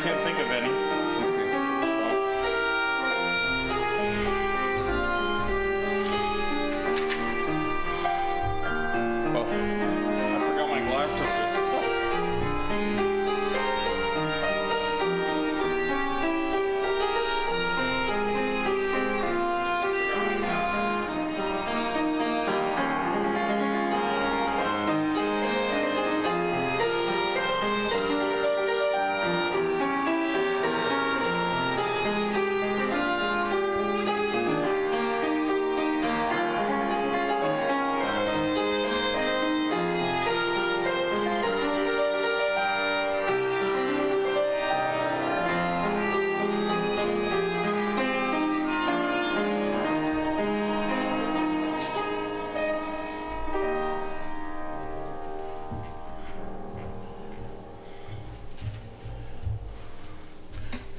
can't think of any. Oh, I forgot my glasses.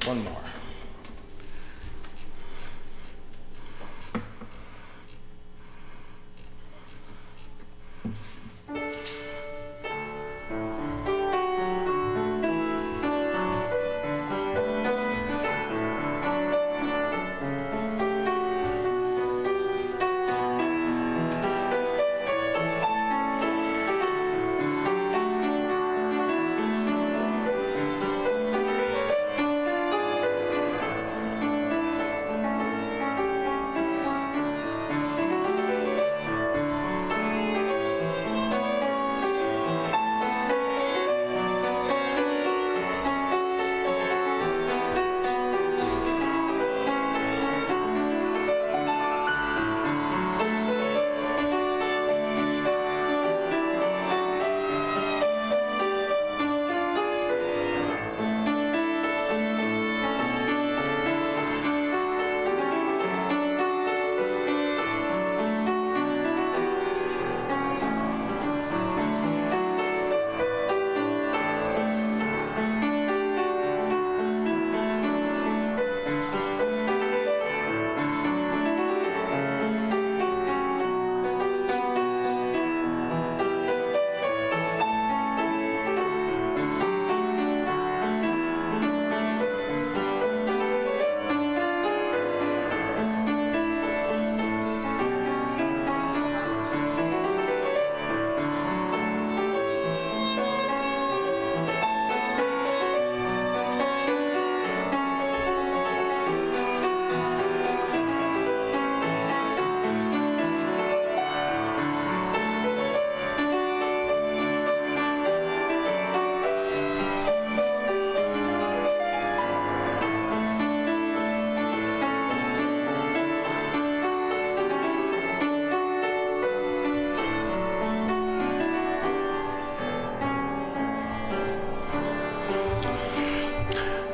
One more.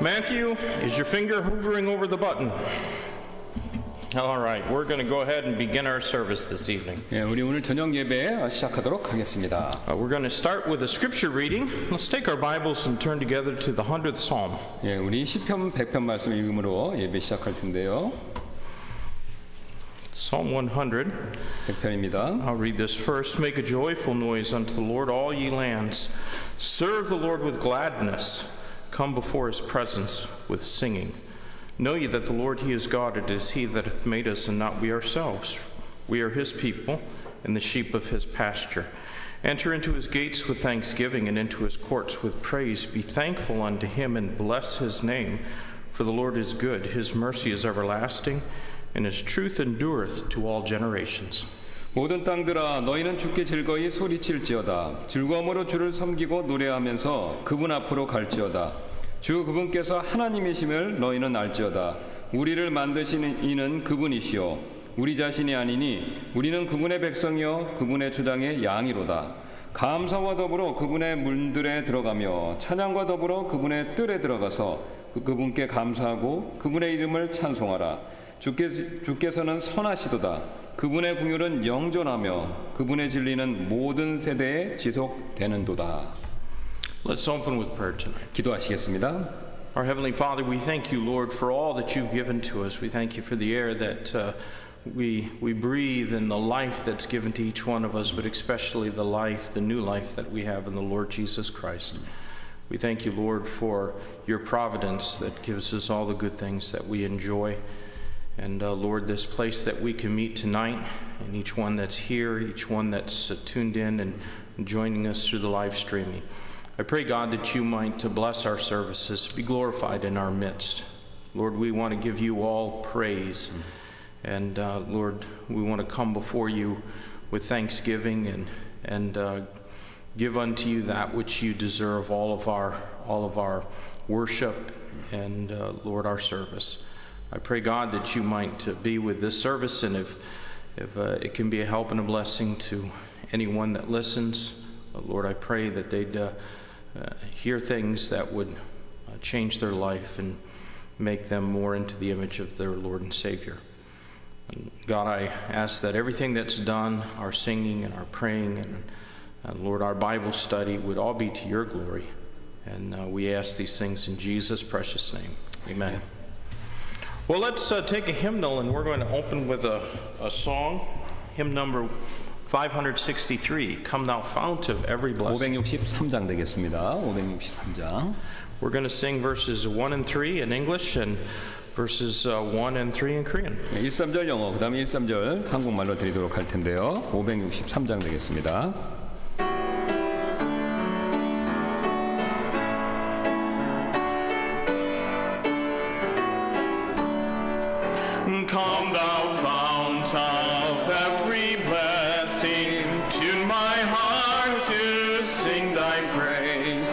Matthew, is your finger hovering over the button? All right, we're going to go ahead and begin our service this evening. 예, 우리 오늘 저녁 예배 시작하도록 하겠습니다. We're going to start with a scripture reading. Let's take our Bibles and turn together to the 100th Psalm. 예, 우리 시편 100편 말씀 읽음으로 예배 시작할 텐데요. Psalm 100. 100편입니다. I'll read this first. Make a joyful noise unto the Lord, all ye lands. Serve the Lord with gladness. Come before his presence with singing. Know ye that the Lord, he is God. It is he that hath made us, and not we ourselves. We are his people, and the sheep of his pasture. Enter into his gates with thanksgiving, and into his courts with praise. Be thankful unto him, and bless his name. For the Lord is good. His mercy is everlasting, and his truth endureth to all generations. 모든 땅들아 너희는 주께 즐거이 소리칠지어다. 즐거움으로 주를 섬기고 노래하면서 그분 앞으로 갈지어다. 주 그분께서 하나님이심을 너희는 알지어다. 우리를 만드신 이는 그분이시요 우리 자신이 아니니 우리는 그분의 백성이요 그분의 주장의 양이로다. 감사와 더불어 그분의 문들에 들어가며 찬양과 더불어 그분의 뜰에 들어가서 그분께 감사하고 그분의 이름을 찬송하라. 주께서는 선하시도다. 그분의 긍휼은 영존하며 그분의 진리는 모든 세대에 지속되는도다. Let's open with prayer tonight. 기도하시겠습니다. Our Heavenly Father, we thank you, Lord, for all that you've given to us. We thank you for the air that we breathe and the life that's given to each one of us, but especially the life, the new life that we have in the Lord Jesus Christ. We thank you, Lord, for your providence that gives us all the good things that we enjoy. And Lord, this place that we can meet tonight, and each one that's here, each one that's tuned in and joining us through the live streaming. I pray, God, that you might bless our services, be glorified in our midst. Lord, we want to give you all praise. And Lord, we want to come before you with thanksgiving and give unto you that which you deserve, all of our worship and Lord, our service. I pray, God, that you might be with this service, and if it can be a help and a blessing to anyone that listens, Lord, I pray that they'd hear things that would change their life and make them more into the image of their Lord and Savior. And God, I ask that everything that's done, our singing and our praying and Lord, our Bible study, would all be to your glory. And we ask these things in Jesus' precious name. Amen. Well, let's take a hymnal, and we're going to open with a song, hymn number 563, Come Thou Fount of Every Blessing. 563장 되겠습니다. 563장. We're going to sing verses 1 and 3 in English and verses 1 and 3 in Korean. 1~3절 영어, 그 다음에 1~3절 한국말로 드리도록 할 텐데요. 563장 되겠습니다. Come thou fount of every blessing, tune my heart to sing thy praise.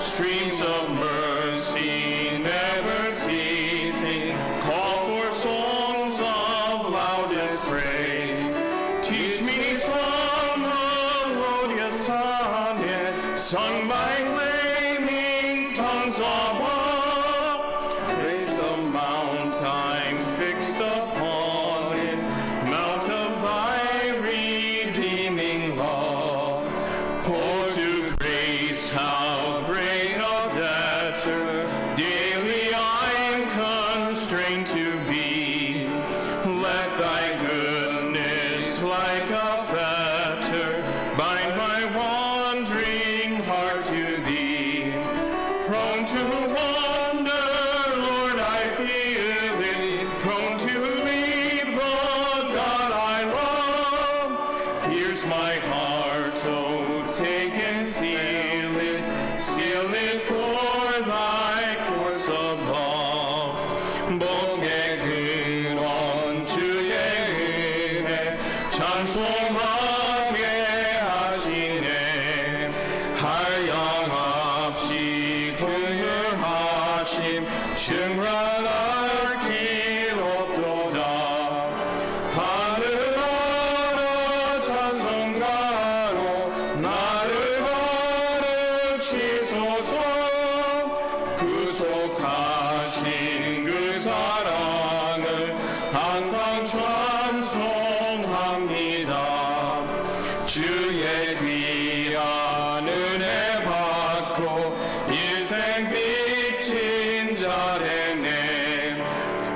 Streams of mercy never ceasing, call for songs of loudest praise. Teach me some melodious sonnet, sung by flaming tongues above. Praise the mount I'm fixed upon it, mount of thy redeeming love. Oh, to grace how great a debtor daily I'm constrained to be. Let thy goodness like a fetter bind my wandering heart to thee. Prone to wander, Lord, I feel it, prone to leave the God I love. Here's my heart, oh, take and seal it for thy course above. 복의 근원 주의 은혜 찬송하게 하시네. 한량없이 긍휼하심 충만할 길 없도다. 하늘 아래 찬송가로 나를 가르치소서. 구속하신 그 사랑을 항상 찬송합니다. 주의 귀한 은혜 받고 인생 빚진 자래네.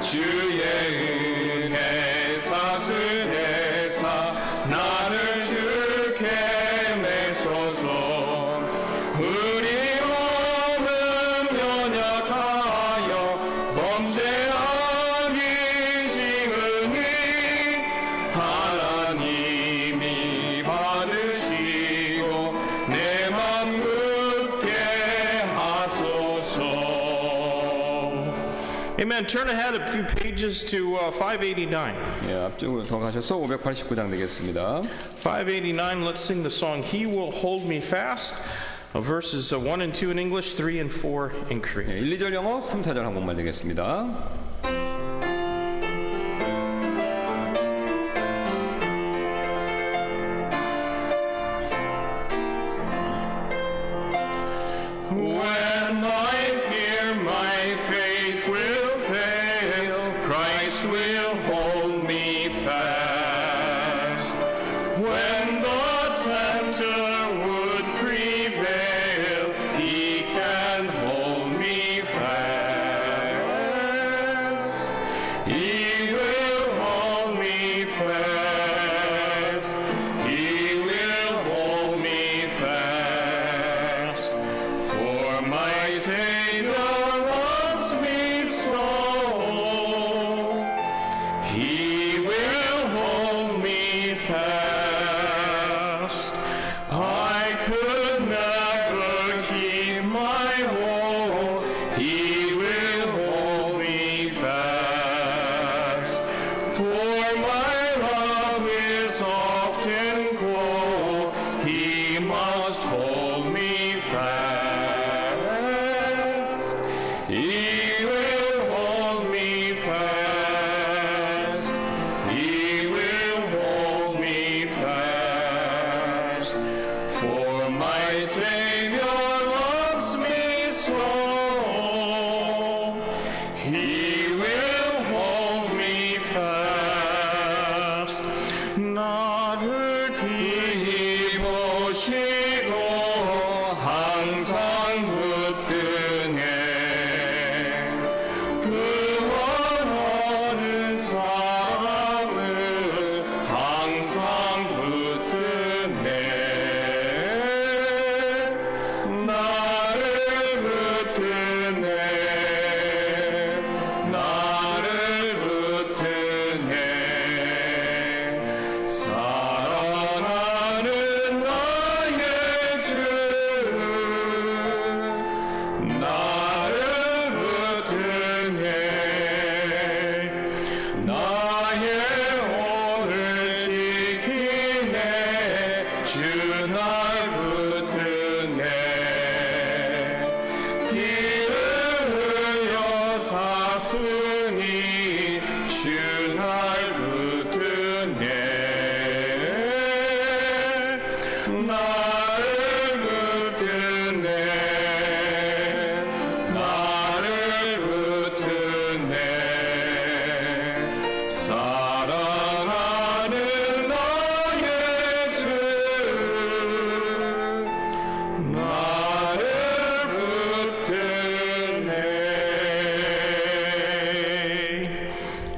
주의 은혜 사슬해사 나를 주께 매소서. 우리 몸은 연약하여 범죄하기 쉬우니 하나님이 받으시고 내 맘 굳게 하소서. Amen. Turn ahead a few pages to 589. 예, 앞쪽으로 더 가셔서 589장 되겠습니다. 589, let's sing the song, He Will Hold Me Fast, verses 1 and 2 in English, 3 and 4 in Korean. 예, 1, 2절 영어, 3, 4절 한국말 되겠습니다. When I fear my faith will fail, Christ will hold me fast. When the tempter would prevail, He can hold me fast. He will hold me fast. 나를 보시고 항상 붙드네 구원하는 사랑을 항상 붙드네 나를 붙드네 나를 붙드네 사랑하는 나의 주 나를 붙드네 나의 오를 지키네 주 날 붙드네 피를 흘려 샀으니 주 날 붙드네 나를 붙드네 나를 붙드네 사랑하는 나의 주 나를 붙드네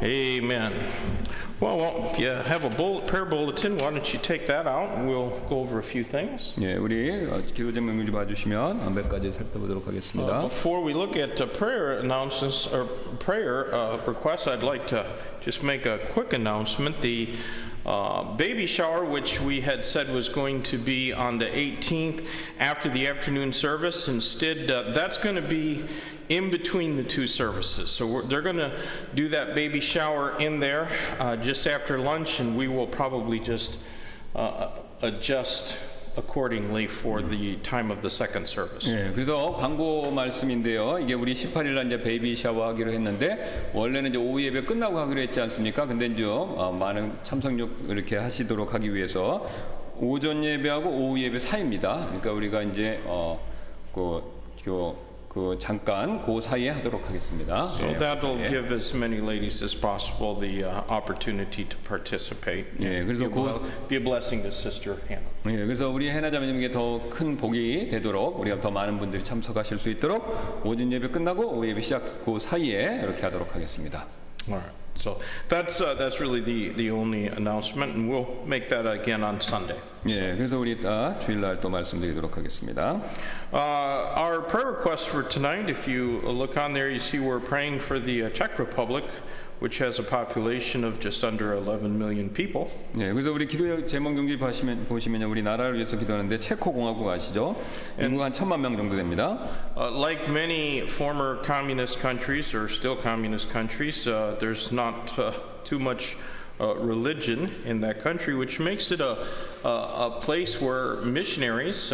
Amen. Well, if you have a prayer bulletin, why don't you take that out and we'll go over a few things. 예, 우리 기도 제목 좀 봐주시면 몇 가지 살펴보도록 하겠습니다. Before we look at prayer announcements or prayer requests, I'd like to just make a quick announcement. The baby shower, which we had said was going to be on the 18th after the afternoon service, instead that's going to be in between the two services. So they're going to do that baby shower in there just after lunch, and we will probably just adjust accordingly for the time of the second service. 예, 그래서 광고 말씀인데요. 이게 우리 18일 날 이제 베이비 샤워 하기로 했는데 원래는 이제 오후 예배 끝나고 하기로 했지 않습니까? 근데 이제 많은 참석률 이렇게 하시도록 하기 위해서 오전 예배하고 오후 예배 사이입니다. 그러니까 우리가 이제 잠깐 그 사이에 하도록 하겠습니다. So 예, that'll 예. give as many ladies as possible the opportunity to participate. 예, 그래서 Be a blessing to Sister Hannah. 예, 그래서 우리 해나 자매님에게 더 큰 복이 되도록 우리가 더 많은 분들이 참석하실 수 있도록 오전 예배 끝나고 오후 예배 시작 그 사이에 이렇게 하도록 하겠습니다. All right. So that's really the only announcement, and we'll make that again on Sunday. 예, 그래서 우리 이따 주일날 또 말씀드리도록 하겠습니다. Our prayer request for tonight, if you look on there, you see we're praying for the Czech Republic, which has a population of just under 11 million people. 예, 그래서 우리 기도 제목 경기 보시면 우리 나라를 위해서 기도하는데 체코 공화국 아시죠? 인구가 한 1,000만 명 정도 됩니다. Like many former communist countries or still communist countries, there's not too much religion in that country, which makes it a place where missionaries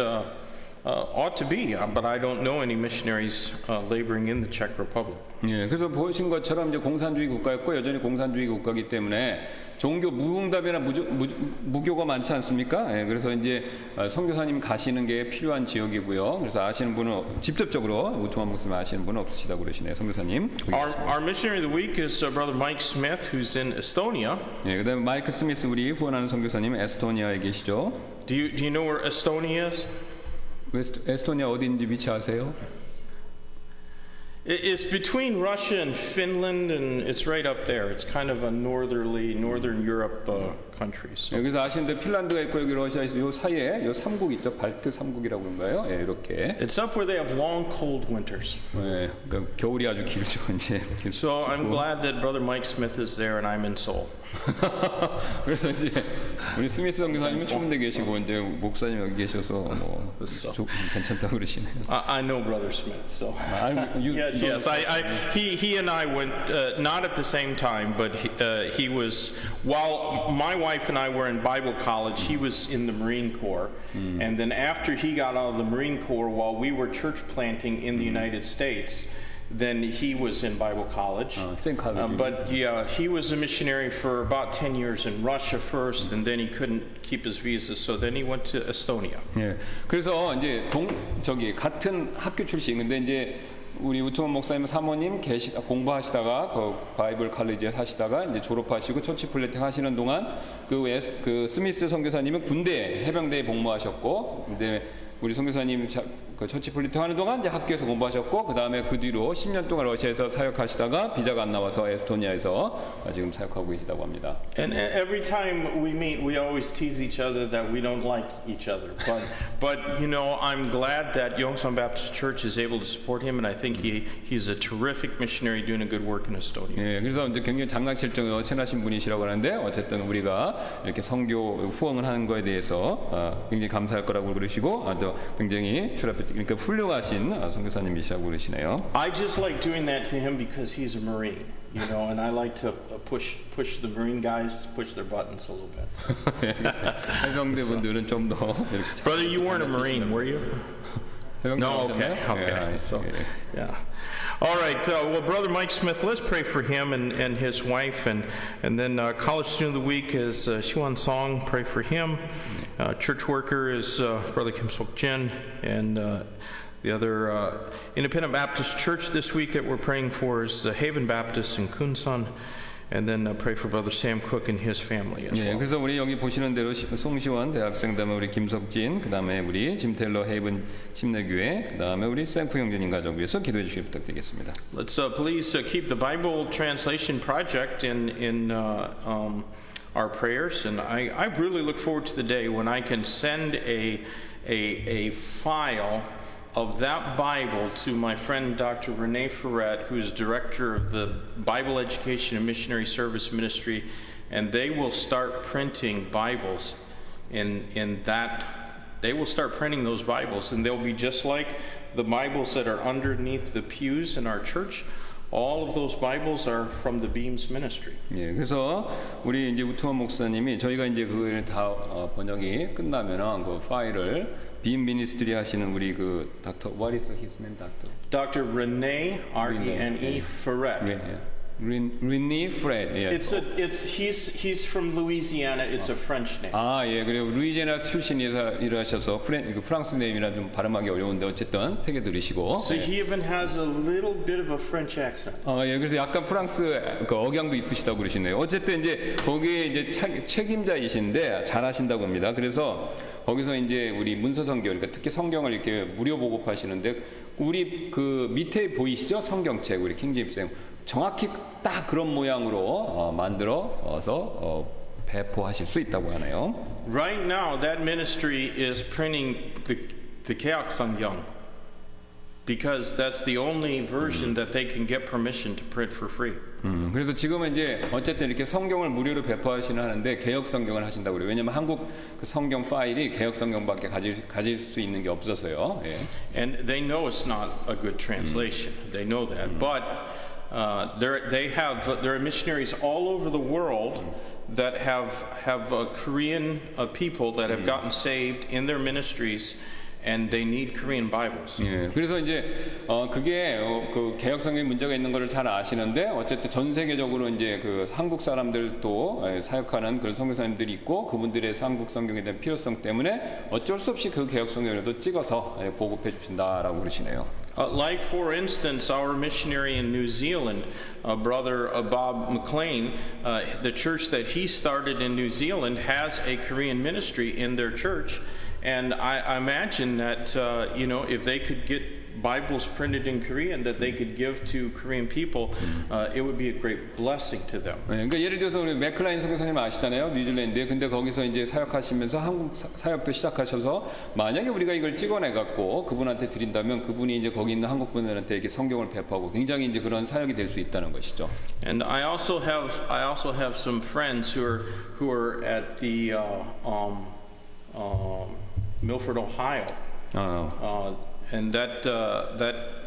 ought to be, but I don't know any missionaries laboring in the Czech Republic. 예, 그래서 보신 것처럼 이제 공산주의 국가였고 여전히 공산주의 국가이기 때문에 종교 무응답이나 무교가 많지 않습니까? 예, 그래서 이제 선교사님 가시는 게 필요한 지역이고요. 그래서 아시는 분은 직접적으로 우투만 목사님 아시는 분은 없으시다고 그러시네요, 선교사님. Our missionary of the week is Brother Mike Smith, who's in Estonia. 예, 그다음에 마이크 스미스 우리 후원하는 선교사님 에스토니아에 계시죠. Do you know where Estonia is? 에스토니아 어디인지 위치 아세요? It's between Russia and Finland, and it's right up there. It's kind of a northern Europe countries. 예, 그래서 아시는데 핀란드가 있고 여기 러시아 있고 요 사이에 요 3국 있죠. 발트 3국이라고 그런가요? 예, 이렇게. It's up where they have long, cold winters. 예, 그러니까 겨울이 아주 길죠, 이제. So I'm glad that Brother Mike Smith is there and I'm in Seoul. 그래서 이제 우리 스미스 선교사님은 추운데 계시고 이제 목사님 여기 계셔서 뭐 괜찮다고 그러시네요. I know Brother Smith, so yes. He and I went not at the same time, but he was while my wife and I were in Bible college. He was in the Marine Corps, and then after he got out of the Marine Corps, while we were church planting in the United States. Then he was in Bible college. Same college. But yeah, he was a missionary for about 10 years in Russia first, and then he couldn't keep his visa, so then he went to Estonia. 예. 그래서 이제 같은 학교 출신, 근데 이제 우리 우통원 목사님 사모님 공부하시다가 그 바이블 칼리지에 사시다가 이제 졸업하시고 처치 플랜팅 하시는 동안 그 스미스 선교사님은 군대 해병대에 복무하셨고, 근데 우리 선교사님 그 처치 플랜팅 하는 동안 이제 학교에서 공부하셨고, 그 다음에 그 뒤로 10년 동안 러시아에서 사역하시다가 비자가 안 나와서 에스토니아에서 지금 사역하고 계시다고 합니다. And every time we meet, we always tease each other that we don't like each other. But you know, I'm glad that Yongsan Baptist Church is able to support him, and I think he's a terrific missionary doing a good work in Estonia. 예, 그래서 이제 굉장히 장강칠 정도로 친하신 분이시라고 하는데, 어쨌든 우리가 이렇게 선교 후원을 하는 거에 대해서 굉장히 감사할 거라고 그러시고, 또 굉장히 그러니까 훌륭하신 선교사님이시라고 그러시네요. I just like doing that to him because he's a Marine, you know, and I like to push the Marine guys, push their buttons a little bit. 해병대 분들은 좀 더 이렇게. Brother, you weren't a Marine, were you? No, okay. 예, So, 예. yeah. All right. Well, Brother Mike Smith, let's pray for him and his wife, and then college student of the week is Xiwan Song. Pray for him. Church worker is Brother Kim Sok Jin, and the other Independent Baptist Church this week that we're praying for is Haven Baptist in Kunsan. And then pray for Brother Sam Cook and his family as 예, well. 그래서 우리 여기 보시는 대로 송시원 대학생, 그다음에 우리 김석진, 그다음에 우리 짐 테일러 헤이븐 심내교회, 그다음에 우리 샘프 형제님 가족 위해서 기도해 주시기 부탁드리겠습니다. Let's please keep the Bible translation project in our prayers, and I really look forward to the day when I can send a file of that Bible to my friend Dr. Renee Ferret, who is director of the Bible Education and Missionary Service Ministry, and they will start printing Bibles in that. They will start printing those Bibles, and they'll be just like the Bibles that are underneath the pews in our church. All of those Bibles are from the Beams Ministry. 예, 그래서 우리 이제 우트원 목사님이 저희가 이제 그걸 다 번역이 끝나면은 그 파일을 빔 미니스트리 하시는 우리 그 닥터, what is his name, doctor? Dr. Renee R-E-N-E Ferret. 예, 예. Renee Ferret. 예. He's from Louisiana. It's a French name. 아, 예, 그리고 루이지애나 출신이라셔서 프랑스 네임이라 좀 발음하기 어려운데 어쨌든 세계 들으시고. So he even has a little bit of a French accent. 예, 그래서 약간 프랑스 그 억양도 있으시다고 그러시네요. 어쨌든 이제 거기에 이제 책임자이신데 잘하신다고 합니다. 그래서 거기서 이제 우리 문서 성경, 그러니까 특히 성경을 이렇게 무료 보급하시는데 우리 그 밑에 보이시죠? 성경책 우리 킹제임스 정확히 딱 그런 모양으로 만들어서 배포하실 수 있다고 하네요. Right now, that ministry is printing the Keak Sangyang because that's the only version that they can get permission to print for free. 그래서 지금은 이제 어쨌든 이렇게 성경을 무료로 배포하시는 하는데 개역 성경을 하신다고 그래요. 왜냐면 한국 그 성경 파일이 개역 성경밖에 가질 수 있는 게 없어서요. 예. And they know it's not a good translation. They know that, but there are missionaries all over the world that have Korean people that have gotten saved in their ministries. And they need Korean Bibles. 예, 그래서 이제 그게 그 개역 성경에 문제가 있는 것을 잘 아시는데 어쨌든 전 세계적으로 이제 그 한국 사람들도 사역하는 그런 선교사님들이 있고 그분들의 한국 성경에 대한 필요성 때문에 어쩔 수 없이 그 개역 성경에도 찍어서 보급해 주신다라고 그러시네요. Like for instance, our missionary in New Zealand, brother Bob McLean, the church that he started in New Zealand has a Korean ministry in their church. And I imagine that, you know, if they could get Bibles printed in Korean that they could give to Korean people, it would be a great blessing to them. 네, 그러니까 예를 들어서 우리 맥클라인 선교사님 아시잖아요, 뉴질랜드에. 근데 거기서 이제 사역하시면서 한국 사역도 시작하셔서 만약에 우리가 이걸 찍어내 갖고 그분한테 드린다면 그분이 이제 거기 있는 한국 분들한테 이렇게 성경을 배포하고 굉장히 이제 그런 사역이 될 수 있다는 것이죠. And I also have some friends who are at the Milford, Ohio. And that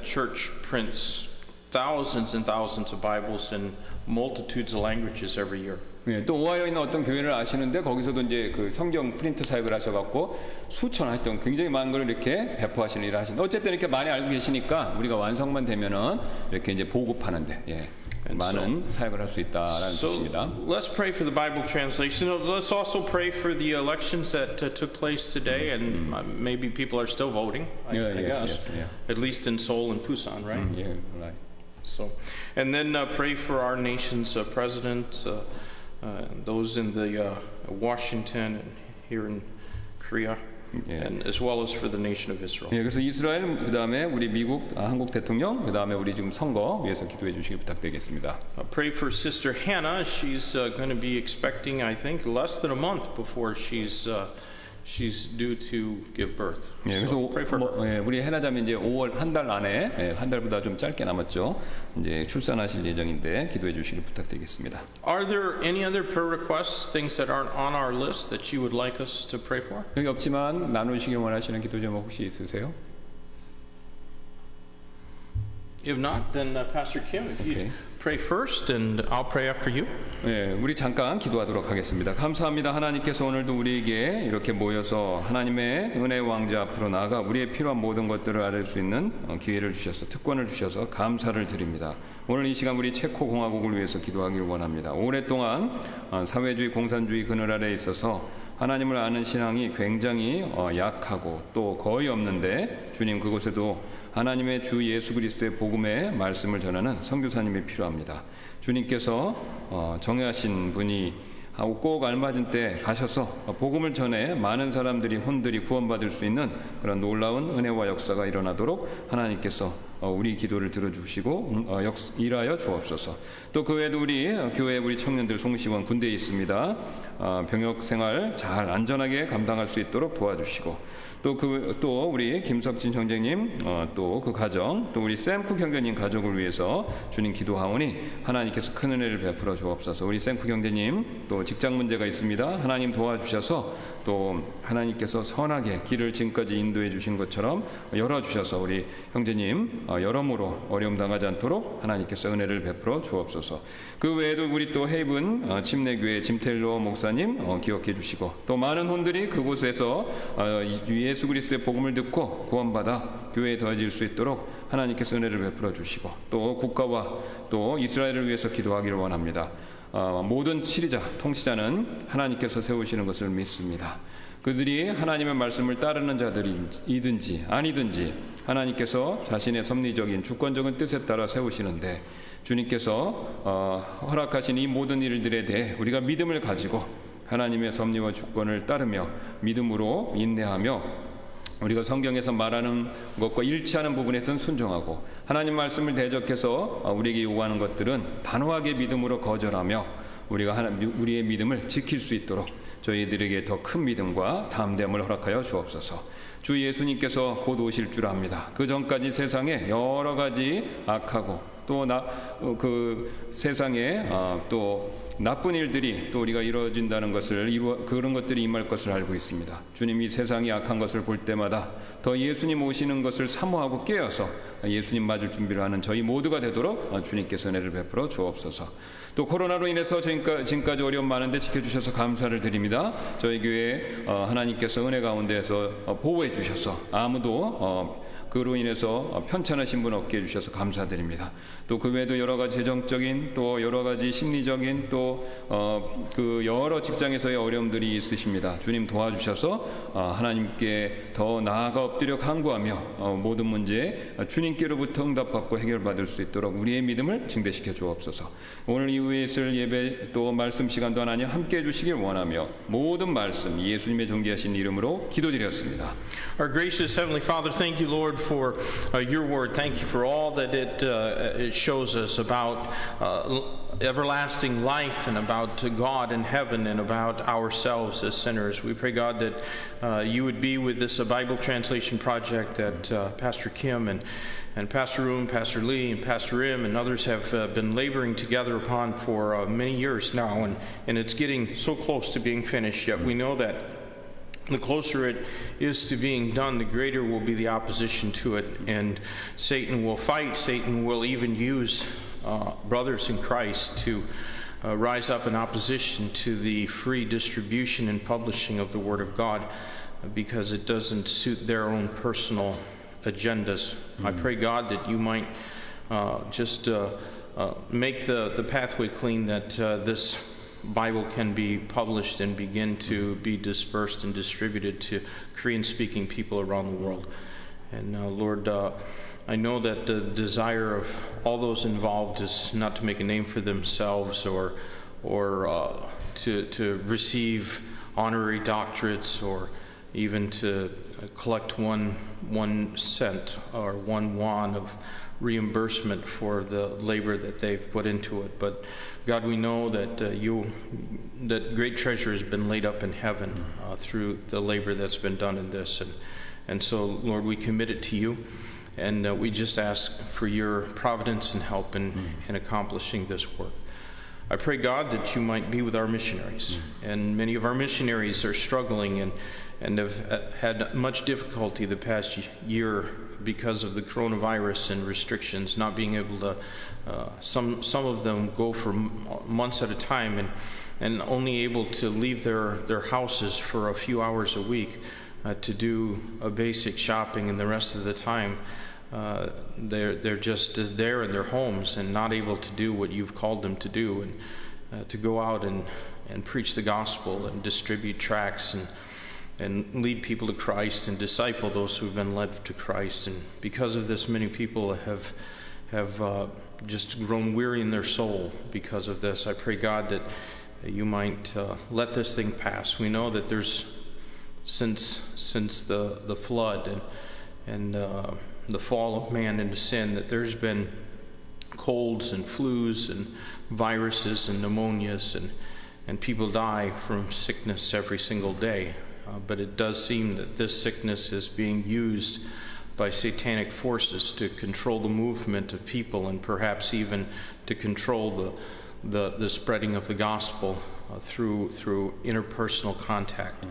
church prints thousands and thousands of Bibles in multitudes of languages every year. 예, 또 오하이오에 있는 어떤 교회를 아시는데 거기서도 이제 그 성경 프린트 사역을 하셔갖고 수천 하여튼 굉장히 많은 걸 이렇게 배포하시는 일을 하시는데 어쨌든 이렇게 많이 알고 계시니까 우리가 완성만 되면은 이렇게 이제 보급하는데 예. 많은 사역을 할 수 있다라는 So 뜻입니다. let's pray for the Bible translation. Let's also pray for the elections that took place today, and maybe people are still voting. I guess, at least in Seoul and Busan, right? Yeah, right. So, and then pray for our nation's president, those in the Washington and here in Korea, and as well as for the nation of Israel. 예, 그래서 이스라엘 그다음에 우리 미국, 한국 대통령, 그다음에 우리 지금 선거 위해서 기도해 주시기 부탁드리겠습니다. Pray for Sister Hannah. She's going to be expecting, I think, less than a month before she's due to give birth. 예, 그래서 So pray for her. 우리 해나자매 이제 5월 한 달 안에 한 달보다 좀 짧게 남았죠. 이제 출산하실 예정인데 기도해 주시길 부탁드리겠습니다. Are there any other prayer requests, things that aren't on our list that you would like us to pray for? 여기 없지만 나누시길 원하시는 기도 제목 혹시 있으세요? If not, then Pastor Kim, if you pray first, and I'll pray after you. 네, 우리 잠깐 기도하도록 하겠습니다. 감사합니다. 하나님께서 오늘도 우리에게 이렇게 모여서 하나님의 은혜 왕자 앞으로 나아가 우리의 필요한 모든 것들을 알을 수 있는 기회를 주셔서 특권을 주셔서 감사를 드립니다. 오늘 이 시간 우리 체코 공화국을 위해서 기도하기를 원합니다. 오랫동안 사회주의 공산주의 그늘 아래에 있어서 하나님을 아는 신앙이 굉장히 약하고 또 거의 없는데 주님 그곳에도 하나님의 주 예수 그리스도의 복음의 말씀을 전하는 선교사님이 필요합니다. 주님께서 정하신 분이 하고 꼭 알맞은 때 가셔서 복음을 전해 많은 사람들이 혼들이 구원받을 수 있는 그런 놀라운 은혜와 역사가 일어나도록 하나님께서 우리 기도를 들어주시고 일하여 주옵소서. 또 그 외에도 우리 교회 우리 청년들 송시원 군대에 있습니다. 병역 생활 잘 안전하게 감당할 수 있도록 도와주시고 또 우리 김석진 형제님 또 그 가정 또 우리 샘쿡 형제님 가족을 위해서 주님 기도하오니 하나님께서 큰 은혜를 베풀어 주옵소서. 우리 샘쿡 형제님 또 직장 문제가 있습니다. 하나님 도와주셔서 또 하나님께서 선하게 길을 지금까지 인도해 주신 것처럼 열어주셔서 우리 형제님 여러모로 어려움 당하지 않도록 하나님께서 은혜를 베풀어 주옵소서. 그 외에도 우리 또 헤이븐 침례교회 짐테일러 목사님 기억해 주시고 또 많은 혼들이 그곳에서 예수 그리스도의 복음을 듣고 구원받아 교회에 더해질 수 있도록 하나님께서 은혜를 베풀어 주시고 또 국가와 또 이스라엘을 위해서 기도하기를 원합니다. 모든 통치자는 하나님께서 세우시는 것을 믿습니다. 그들이 하나님의 말씀을 따르는 자들이든지 아니든지 하나님께서 자신의 섭리적인 주권적인 뜻에 따라 세우시는데 주님께서 허락하신 이 모든 일들에 대해 우리가 믿음을 가지고 하나님의 섭리와 주권을 따르며 믿음으로 인내하며 우리가 성경에서 말하는 것과 일치하는 부분에서는 순종하고 하나님 말씀을 대적해서 우리에게 요구하는 것들은 단호하게 믿음으로 거절하며 우리의 믿음을 지킬 수 있도록 저희들에게 더 큰 믿음과 담대함을 허락하여 주옵소서. 주 예수님께서 곧 오실 줄 압니다. 그 전까지 세상에 여러 가지 악하고 또 그 세상에 또 나쁜 일들이 또 우리가 이루어진다는 것을 그런 것들이 임할 것을 알고 있습니다. 주님이 세상이 악한 것을 볼 때마다 더 예수님 오시는 것을 사모하고 깨어서 예수님 맞을 준비를 하는 저희 모두가 되도록 주님께서 은혜를 베풀어 주옵소서. 또 코로나로 인해서 지금까지 어려움 많은데 지켜주셔서 감사를 드립니다. 저희 교회 하나님께서 은혜 가운데에서 보호해 주셔서 아무도 그로 인해서 편찮으신 분 없게 해주셔서 감사드립니다. 또 그 외에도 여러 가지 재정적인 또 여러 가지 심리적인 또 그 여러 직장에서의 어려움들이 있으십니다. 주님 도와주셔서 하나님께 더 나아가 엎드려 간구하며 모든 문제 주님께로부터 응답받고 해결받을 수 있도록 우리의 믿음을 증대시켜 주옵소서. 오늘 이후에 있을 예배 또 말씀 시간도 하나님 함께 해주시길 원하며 모든 말씀 예수님의 존귀하신 이름으로 기도드렸습니다. Our gracious Heavenly Father, thank you, Lord, for your word. Thank you for all that it shows us about everlasting life and about God in heaven and about ourselves as sinners. We pray, God, that you would be with this Bible translation project that Pastor Kim and Pastor Room, Pastor Lee, and Pastor Rim and others have been laboring together upon for many years now, and it's getting so close to being finished, yet we know that the closer it is to being done, the greater will be the opposition to it, and Satan will fight. Satan will even use brothers in Christ to rise up in opposition to the free distribution and publishing of the Word of God because it doesn't suit their own personal agendas. I pray, God, that you might just make the pathway clean that this Bible can be published and begin to be dispersed and distributed to Korean-speaking people around the world. And Lord, I know that the desire of all those involved is not to make a name for themselves or to receive honorary doctorates or even to collect one cent or 1 won of reimbursement for the labor that they've put into it. But God, we know that that great treasure has been laid up in heaven through the labor that's been done in this. And so, Lord, we commit it to you, and we just ask for your providence and help in accomplishing this work. I pray, God, that you might be with our missionaries. And many of our missionaries are struggling and have had much difficulty the past year because of the coronavirus and restrictions, not being able to, some of them go for months at a time and only able to leave their houses for a few hours a week to do a basic shopping, and the rest of the time they're just there in their homes and not able to do what you've called them to do, and to go out and preach the gospel and distribute tracts and lead people to Christ and disciple those who have been led to Christ. And because of this, many people have just grown weary in their soul because of this. I pray, God, that you might let this thing pass. We know that there's since the flood and the fall of man into sin, that there's been colds and flus and viruses and pneumonias, and people die from sickness every single day. But it does seem that this sickness is being used by satanic forces to control the movement of people, and perhaps even to control the spreading of the gospel through interpersonal contact.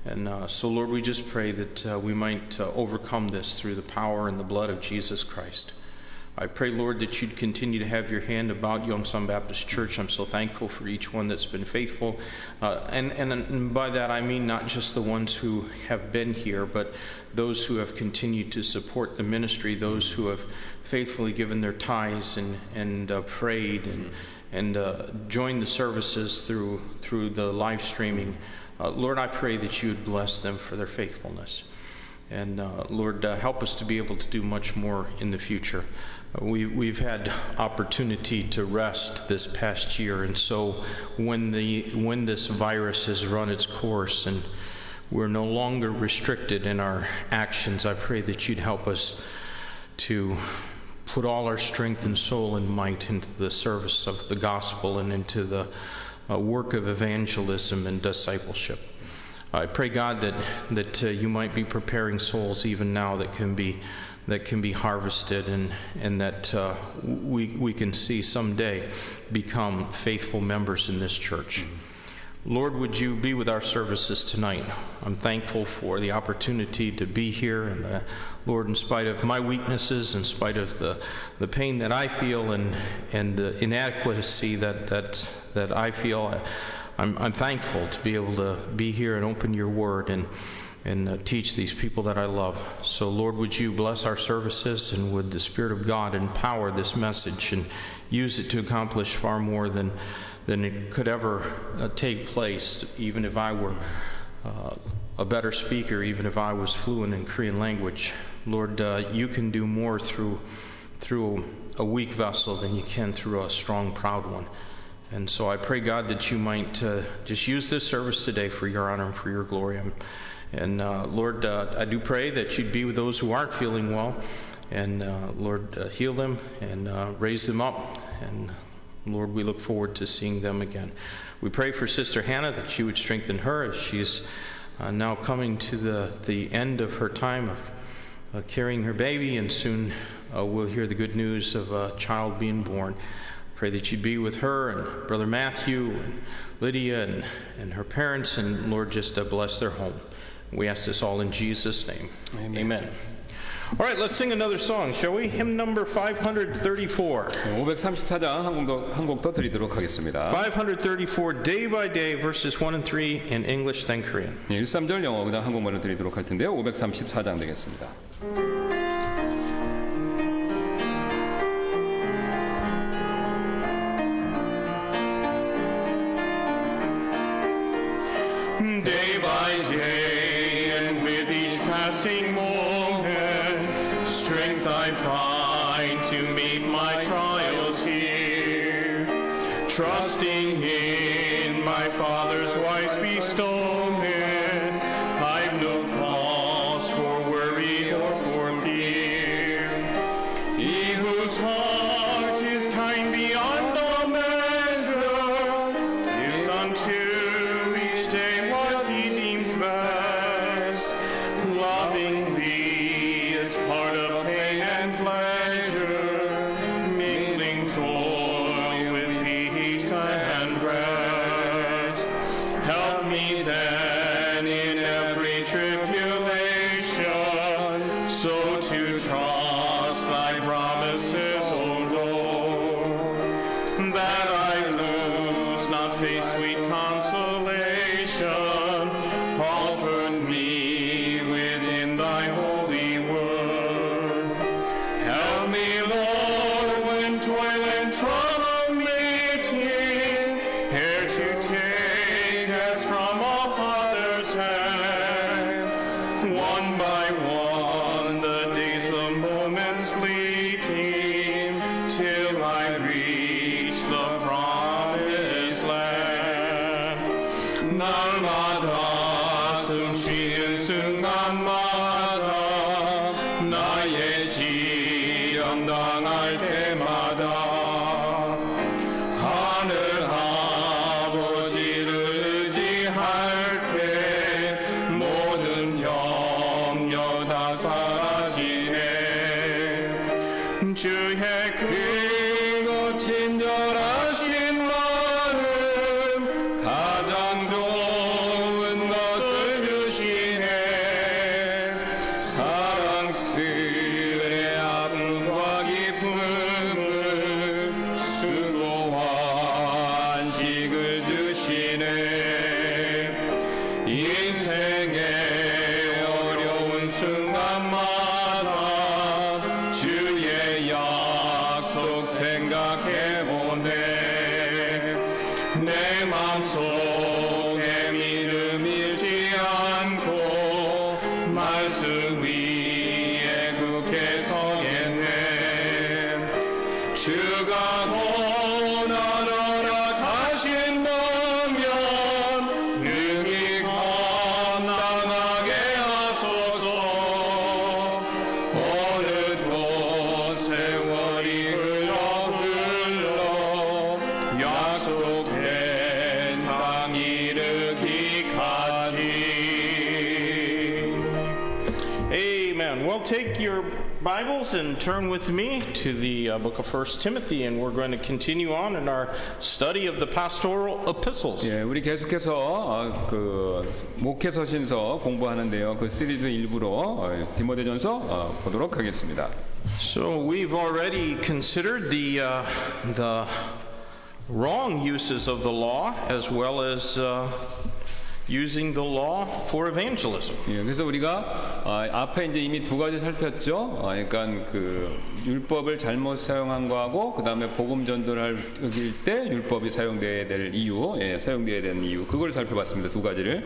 And so, Lord, we just pray that we might overcome this through the power and the blood of Jesus Christ. I pray, Lord, that you'd continue to have your hand about Yongsan Baptist Church. I'm so thankful for each one that's been faithful. And by that I mean not just the ones who have been here, but those who have continued to support the ministry, those who have faithfully given their tithes and prayed and joined the services through the live streaming. Lord, I pray that you would bless them for their faithfulness. And Lord, help us to be able to do much more in the future. We've had opportunity to rest this past year, and so when this virus has run its course and we're no longer restricted in our actions, I pray that you'd help us to put all our strength and soul and might into the service of the gospel and into the work of evangelism and discipleship. I pray, God, that you might be preparing souls even now that can be harvested, and that we can see someday become faithful members in this church. Lord, would you be with our services tonight? I'm thankful for the opportunity to be here, and Lord, in spite of my weaknesses, in spite of the pain that I feel and the inadequacy that I feel, I'm thankful to be able to be here and open your word and teach these people that I love. So, Lord, would you bless our services, and would the Spirit of God empower this message and use it to accomplish far more than it could ever take place, even if I were a better speaker, even if I was fluent in Korean language. Lord, you can do more through a weak vessel than you can through a strong, proud one. And so I pray, God, that you might just use this service today for your honor and for your glory. And Lord, I do pray that you'd be with those who aren't feeling well, and Lord, heal them and raise them up. And Lord, we look forward to seeing them again. We pray for Sister Hannah, that you would strengthen her as she's now coming to the end of her time of carrying her baby, and soon we'll hear the good news of a child being born. Pray that you'd be with her and Brother Matthew and Lydia and her parents, and Lord, just bless their home. We ask this all in Jesus' name. Amen. All right, let's sing another song, shall we? Hymn number 534. 534장 한 곡 더 드리도록 하겠습니다. 534, Day by Day, verses 1 and 3 in English, then Korean. 1, 3절 영어 그다음 한국말로 드리도록 할 텐데요. 534장 되겠습니다. trusting in my Father's wise bestowment, I've no cause for worry or for fear. He whose heart is kind beyond all measure gives unto each day what he deems best. Lovingly, it's part of pain and pleasure, mingling toil with peace and rest. Help me then in every tribulation, so to trust thy promises, O Lord, that I lose not faith's sweet consolation, offered me within thy holy word. Help me, Lord, when toil and trouble meeting, here to take as from a father's hand, one by one, the days, the moments fleeting, till I reach the promised land. 날마다 숨쉬는 순간마다 나의 시험 당할 때마다 하늘 아버지를 의지할 때 모든 염려 다 사라지네. 주의 크고 친절하신 마음 가장 좋은 것을 주시네. 사랑스레 아픔과 기쁨을 수고와 안식을 주시네. 인생의 어려운 순간마다 주의 약속 생각해보네. 내 맘속에 믿음 잃지 않고 말씀 위에 굳게 서겠네. 주가 고난하라 하신다면 능히 감당하게 하소서. 어느 곳 세월이 흘러 약속된 당 이르기까지. Amen. Well, take your Bibles and turn with me to the book of 1 Timothy, and we're going to continue on in our study of the pastoral epistles. 예, 우리 계속해서 그 목회서신서 공부하는데요. 그 시리즈 일부로 디모데전서 보도록 하겠습니다. So we've already considered the wrong uses of the law as well as using the law for evangelism. 예, 그래서 우리가 앞에 이제 이미 두 가지 살폈죠. 그러니까 그 율법을 잘못 사용한 거하고 그 다음에 복음 전도를 할 때 율법이 사용돼야 될 이유, 사용돼야 되는 이유, 그걸 살펴봤습니다. 두 가지를.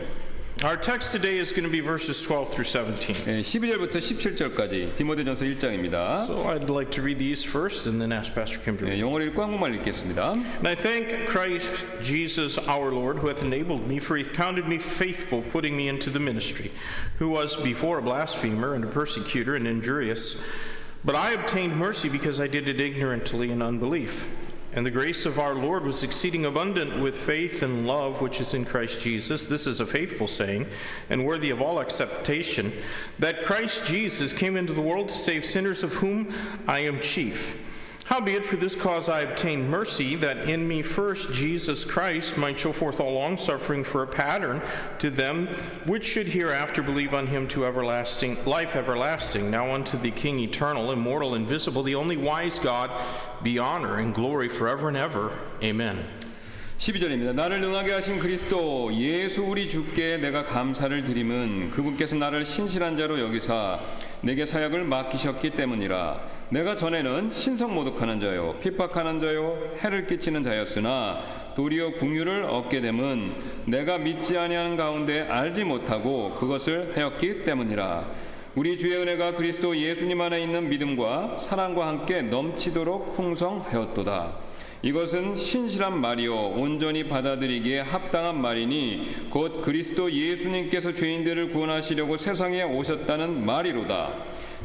Our text today is going to be verses 12 through 17. 12절부터 17절까지 디모데전서 1장입니다. So I'd like to read these first and then ask Pastor Kim to read. 영어를 읽고 한국말 읽겠습니다. And I thank Christ Jesus our Lord, who hath enabled me, for he hath counted me faithful, putting me into the ministry, who was before a blasphemer and a persecutor and injurious. But I obtained mercy because I did it ignorantly in unbelief. And the grace of our Lord was exceeding abundant with faith and love which is in Christ Jesus. This is a faithful saying, and worthy of all acceptation, that Christ Jesus came into the world to save sinners, of whom I am chief. Howbeit for this cause I obtained mercy, that in me first Jesus Christ might show forth all longsuffering for a pattern to them which should hereafter believe on him to life everlasting. Now unto the King eternal, immortal, invisible, the only wise God, be honor and glory forever and ever. Amen. 12절입니다. 나를 능하게 하신 그리스도 예수 우리 주께 내가 감사를 드림은 그분께서 나를 신실한 자로 여기사 내게 사역을 맡기셨기 때문이라. 내가 전에는 신성모독하는 자요 핍박하는 자요 해를 끼치는 자였으나 도리어 긍휼을 얻게 됨은 내가 믿지 아니하는 가운데 알지 못하고 그것을 하였기 때문이라. 우리 주의 은혜가 그리스도 예수님 안에 있는 믿음과 사랑과 함께 넘치도록 풍성하였도다. 이것은 신실한 말이요 온전히 받아들이기에 합당한 말이니 곧 그리스도 예수님께서 죄인들을 구원하시려고 세상에 오셨다는 말이로다.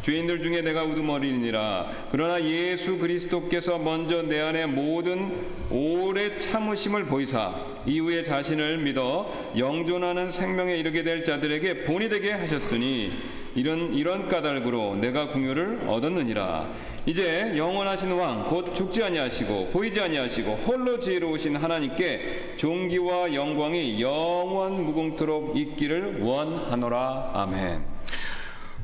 죄인들 중에 내가 우두머리니라. 그러나 예수 그리스도께서 먼저 내 안에 모든 오래 참으심을 보이사 이후에 자신을 믿어 영존하는 생명에 이르게 될 자들에게 본이 되게 하셨으니 이런 까닭으로 내가 궁유를 얻었느니라. 이제 영원하신 왕 곧 죽지 아니하시고 보이지 아니하시고 홀로 지혜로우신 하나님께 존귀와 영광이 영원 무궁토록 있기를 원하노라. 아멘.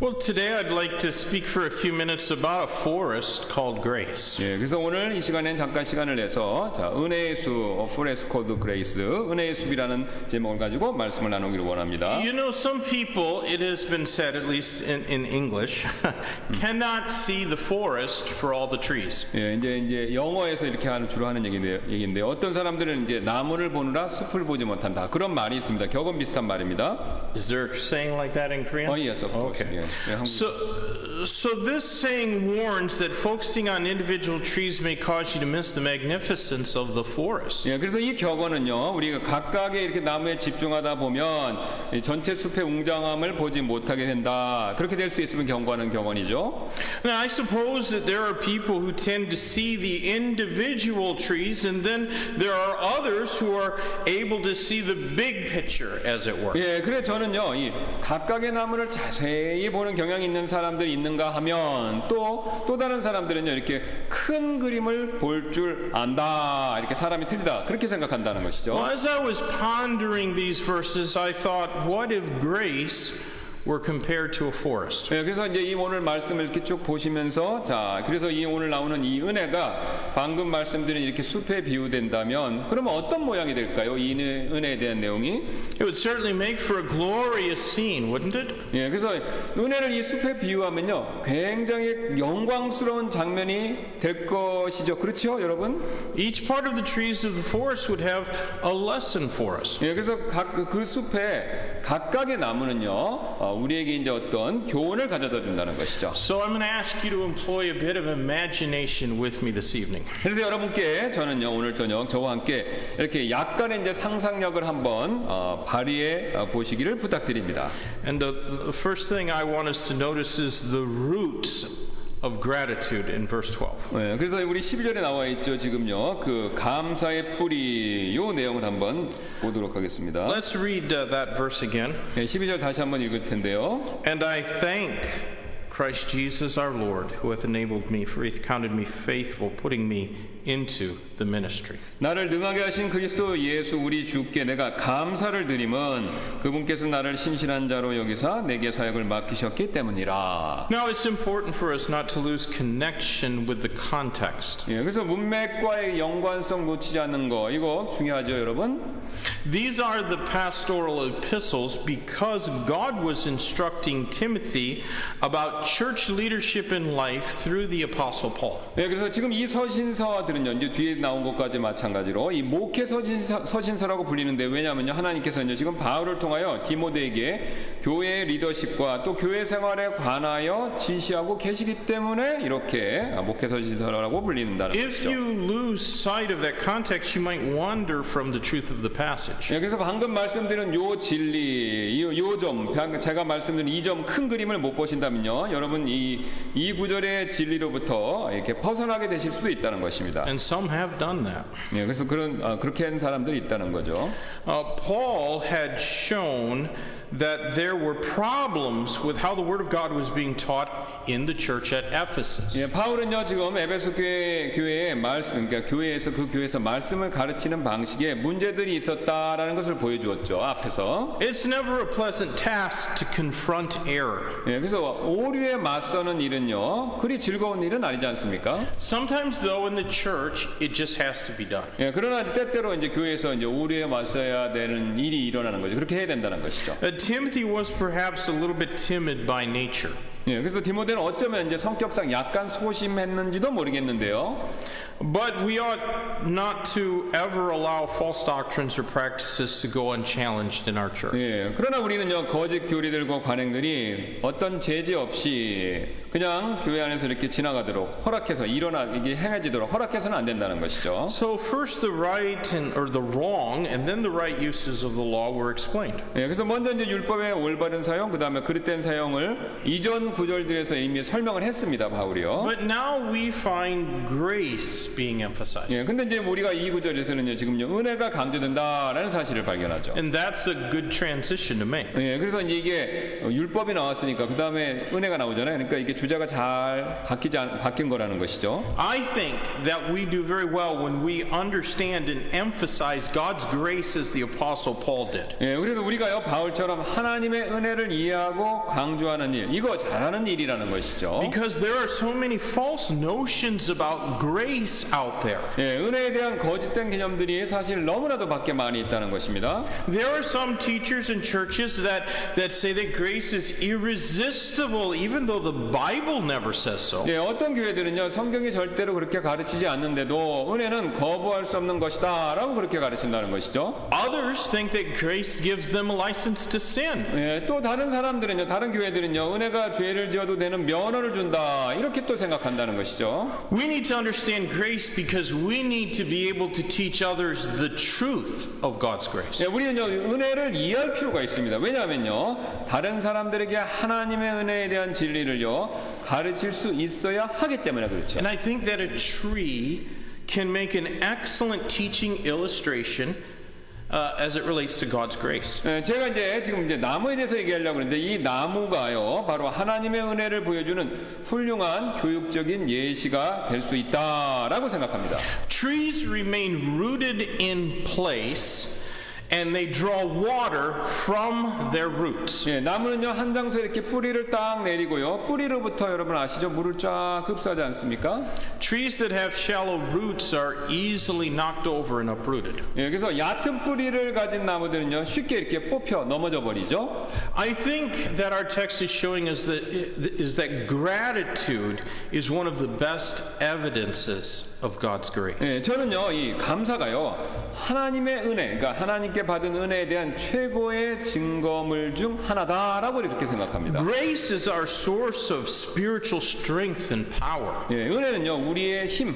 Well, today I'd like to speak for a few minutes about a forest called grace. 예, 그래서 오늘 이 시간엔 잠깐 시간을 내서 자, 은혜의 숲, Forest Called Grace, 은혜의 숲이라는 제목을 가지고 말씀을 나누기를 원합니다. You know, some people, it has been said, at least in English, cannot see the forest for all the trees. 예, 이제 영어에서 이렇게 주로 하는 얘기인데 어떤 사람들은 이제 나무를 보느라 숲을 보지 못한다. 그런 말이 있습니다. 격언 비슷한 말입니다. Is there a saying like that in Korean? Oh, yes, of course. Okay. 예, 한국. So this saying warns that focusing on individual trees may cause you to miss the magnificence of the forest. 예, 그래서 이 격언은요, 우리가 각각의 이렇게 나무에 집중하다 보면 이 전체 숲의 웅장함을 보지 못하게 된다. 그렇게 될 수 있으면 경고하는 격언이죠. Now, I suppose that there are people who tend to see the individual trees, and then there are others who are able to see the big picture, as it were. 예, 그래 저는요, 이 각각의 나무를 자세히 보는 경향이 있는 사람들이 있는가 하면 또 다른 사람들은요, 이렇게 큰 그림을 볼 줄 안다. 이렇게 사람이 틀리다. 그렇게 생각한다는 것이죠. Well, as I was pondering these verses, I thought, what if grace were compared to a forest? 예, 그래서 이제 이 오늘 말씀을 이렇게 쭉 보시면서 자, 그래서 이 오늘 나오는 이 은혜가 방금 말씀드린 이렇게 숲에 비유된다면 그러면 어떤 모양이 될까요? 이 은혜에 대한 내용이? It would certainly make for a glorious scene, wouldn't it? 예, 그래서 은혜를 이 숲에 비유하면요, 굉장히 영광스러운 장면이 될 것이죠. 그렇죠, 여러분? Each part of the trees of the forest would have a lesson for us. 예, 그래서 그 숲에 각각의 나무는요, 우리에게 이제 어떤 교훈을 가져다 준다는 것이죠. So I'm going to ask you to employ a bit of imagination with me this evening. 그래서 여러분께 저는요, 오늘 저녁 저와 함께 이렇게 약간의 이제 상상력을 한번 발휘해 보시기를 부탁드립니다. And the first thing I want us to notice is the roots of gratitude in verse 12. 네, 그래서 우리 12절에 나와 있죠. 지금요, 그 감사의 뿌리 요 내용을 한번 보도록 하겠습니다. Let's read that verse again. 네, 12절 다시 한번 읽을 텐데요. And I thank Christ Jesus our Lord, who hath enabled me, for he hath counted me faithful, putting me into the ministry. 나를 능하게 하신 그리스도 예수 우리 주께 내가 감사를 드림은 그분께서 나를 신실한 자로 여기사 내게 사역을 맡기셨기 때문이라. Now it's important for us not to lose connection with the context. 예, 그래서 문맥과의 연관성 놓치지 않는 거 이거 중요하죠, 여러분. These are the pastoral epistles because God was instructing Timothy about church leadership in life through the apostle Paul. 예, 그래서 지금 이 서신서들은요, 이제 뒤에 나온 것까지 마찬가지로 이 목회 서신서라고 불리는데 왜냐하면요, 하나님께서는요 지금 바울을 통하여 디모데에게 교회의 리더십과 또 교회 생활에 관하여 지시하고 계시기 때문에 이렇게 목회 서신서라고 불리는다는 If 것이죠. you lose sight of that context, you might wander from the truth of the passage. 예, 그래서 방금 말씀드린 요 진리, 요 점, 제가 말씀드린 이 점 큰 그림을 못 보신다면요, 여러분 이 구절의 진리로부터 이렇게 벗어나게 되실 수도 있다는 것입니다. And some have done that. 예, 그래서 그렇게 한 사람들이 있다는 거죠. Paul had shown that there were problems with how the Word of God was being taught in the church at Ephesus. 예, 바울은요 지금 에베소 교회의 말씀, 그러니까 그 교회에서 말씀을 가르치는 방식에 문제들이 있었다라는 것을 보여주었죠, 앞에서. It's never a pleasant task to confront error. 예, 그래서 오류에 맞서는 일은요 그리 즐거운 일은 아니지 않습니까? Sometimes, though, in the church, it just has to be done. 예, 그러나 때때로 이제 교회에서 이제 오류에 맞서야 되는 일이 일어나는 거죠. 그렇게 해야 된다는 것이죠. Timothy was perhaps a little bit timid by nature. 예, 그래서 디모데는 어쩌면 이제 성격상 약간 소심했는지도 모르겠는데요. But we ought not to ever allow false doctrines or practices to go unchallenged in our church. 예, 그러나 우리는요 거짓 교리들과 관행들이 어떤 제재 없이 그냥 교회 안에서 이렇게 지나가도록 허락해서 이게 행해지도록 허락해서는 안 된다는 것이죠. So first the right or the wrong and then the right uses of the law were explained. 예, 그래서 먼저 이제 율법의 올바른 사용, 그 다음에 그릇된 사용을 이전 구절들에서 이미 설명을 했습니다, 바울이요. But now we find grace being emphasized. 예, 근데 이제 우리가 이 구절에서는요, 지금요, 은혜가 강조된다라는 사실을 발견하죠. And that's a good transition to make. 예, 그래서 이제 이게 율법이 나왔으니까 그 다음에 은혜가 나오잖아요. 그러니까 이게 주제가 잘 바뀐 거라는 것이죠. I think that we do very well when we understand and emphasize God's grace as the Apostle Paul did. 예, 그래서 우리가요 바울처럼 하나님의 은혜를 이해하고 강조하는 일, 이거 잘하는 일이라는 것이죠. Because there are so many false notions about grace out there. 예, 은혜에 대한 거짓된 개념들이 사실 너무나도 밖에 많이 있다는 것입니다. There are some teachers in churches that say that grace is irresistible, even though the Bible never says so. 예, 어떤 교회들은요 성경이 절대로 그렇게 가르치지 않는데도 은혜는 거부할 수 없는 것이다라고 그렇게 가르친다는 것이죠. Others think that grace gives them a license to sin. 예, 또 다른 사람들은요, 다른 교회들은요, 은혜가 죄를 지어도 되는 면허를 준다 이렇게 또 생각한다는 것이죠. We need to understand grace because we need to be able to teach others the truth of God's grace. 예, 우리는요 은혜를 이해할 필요가 있습니다. 왜냐하면요, 다른 사람들에게 하나님의 은혜에 대한 진리를요 가르칠 수 있어야 하기 때문에 그렇죠. And I think that a tree can make an excellent teaching illustration as it relates to God's grace. 예, 제가 지금 나무에 대해서 얘기하려고 하는데 이 나무가요 바로 하나님의 은혜를 보여주는 훌륭한 교육적인 예시가 될 수 있다라고 생각합니다. Trees remain rooted in place and they draw water from their roots. 예, 나무는요 한 장소에 이렇게 뿌리를 딱 내리고요 뿌리로부터 여러분 아시죠? 물을 쫙 흡수하지 않습니까? Trees that have shallow roots are easily knocked over and uprooted. 예, 그래서 얕은 뿌리를 가진 나무들은요 쉽게 이렇게 뽑혀 넘어져 버리죠. I think that our text is showing us that gratitude is one of the best evidences of God's grace. 예, 저는요 이 감사가요 하나님의 은혜, 그러니까 하나님께 받은 은혜에 대한 최고의 증거물 중 하나다라고 이렇게 생각합니다. Grace is our source of spiritual strength and power. 예, 은혜는요 우리의 힘,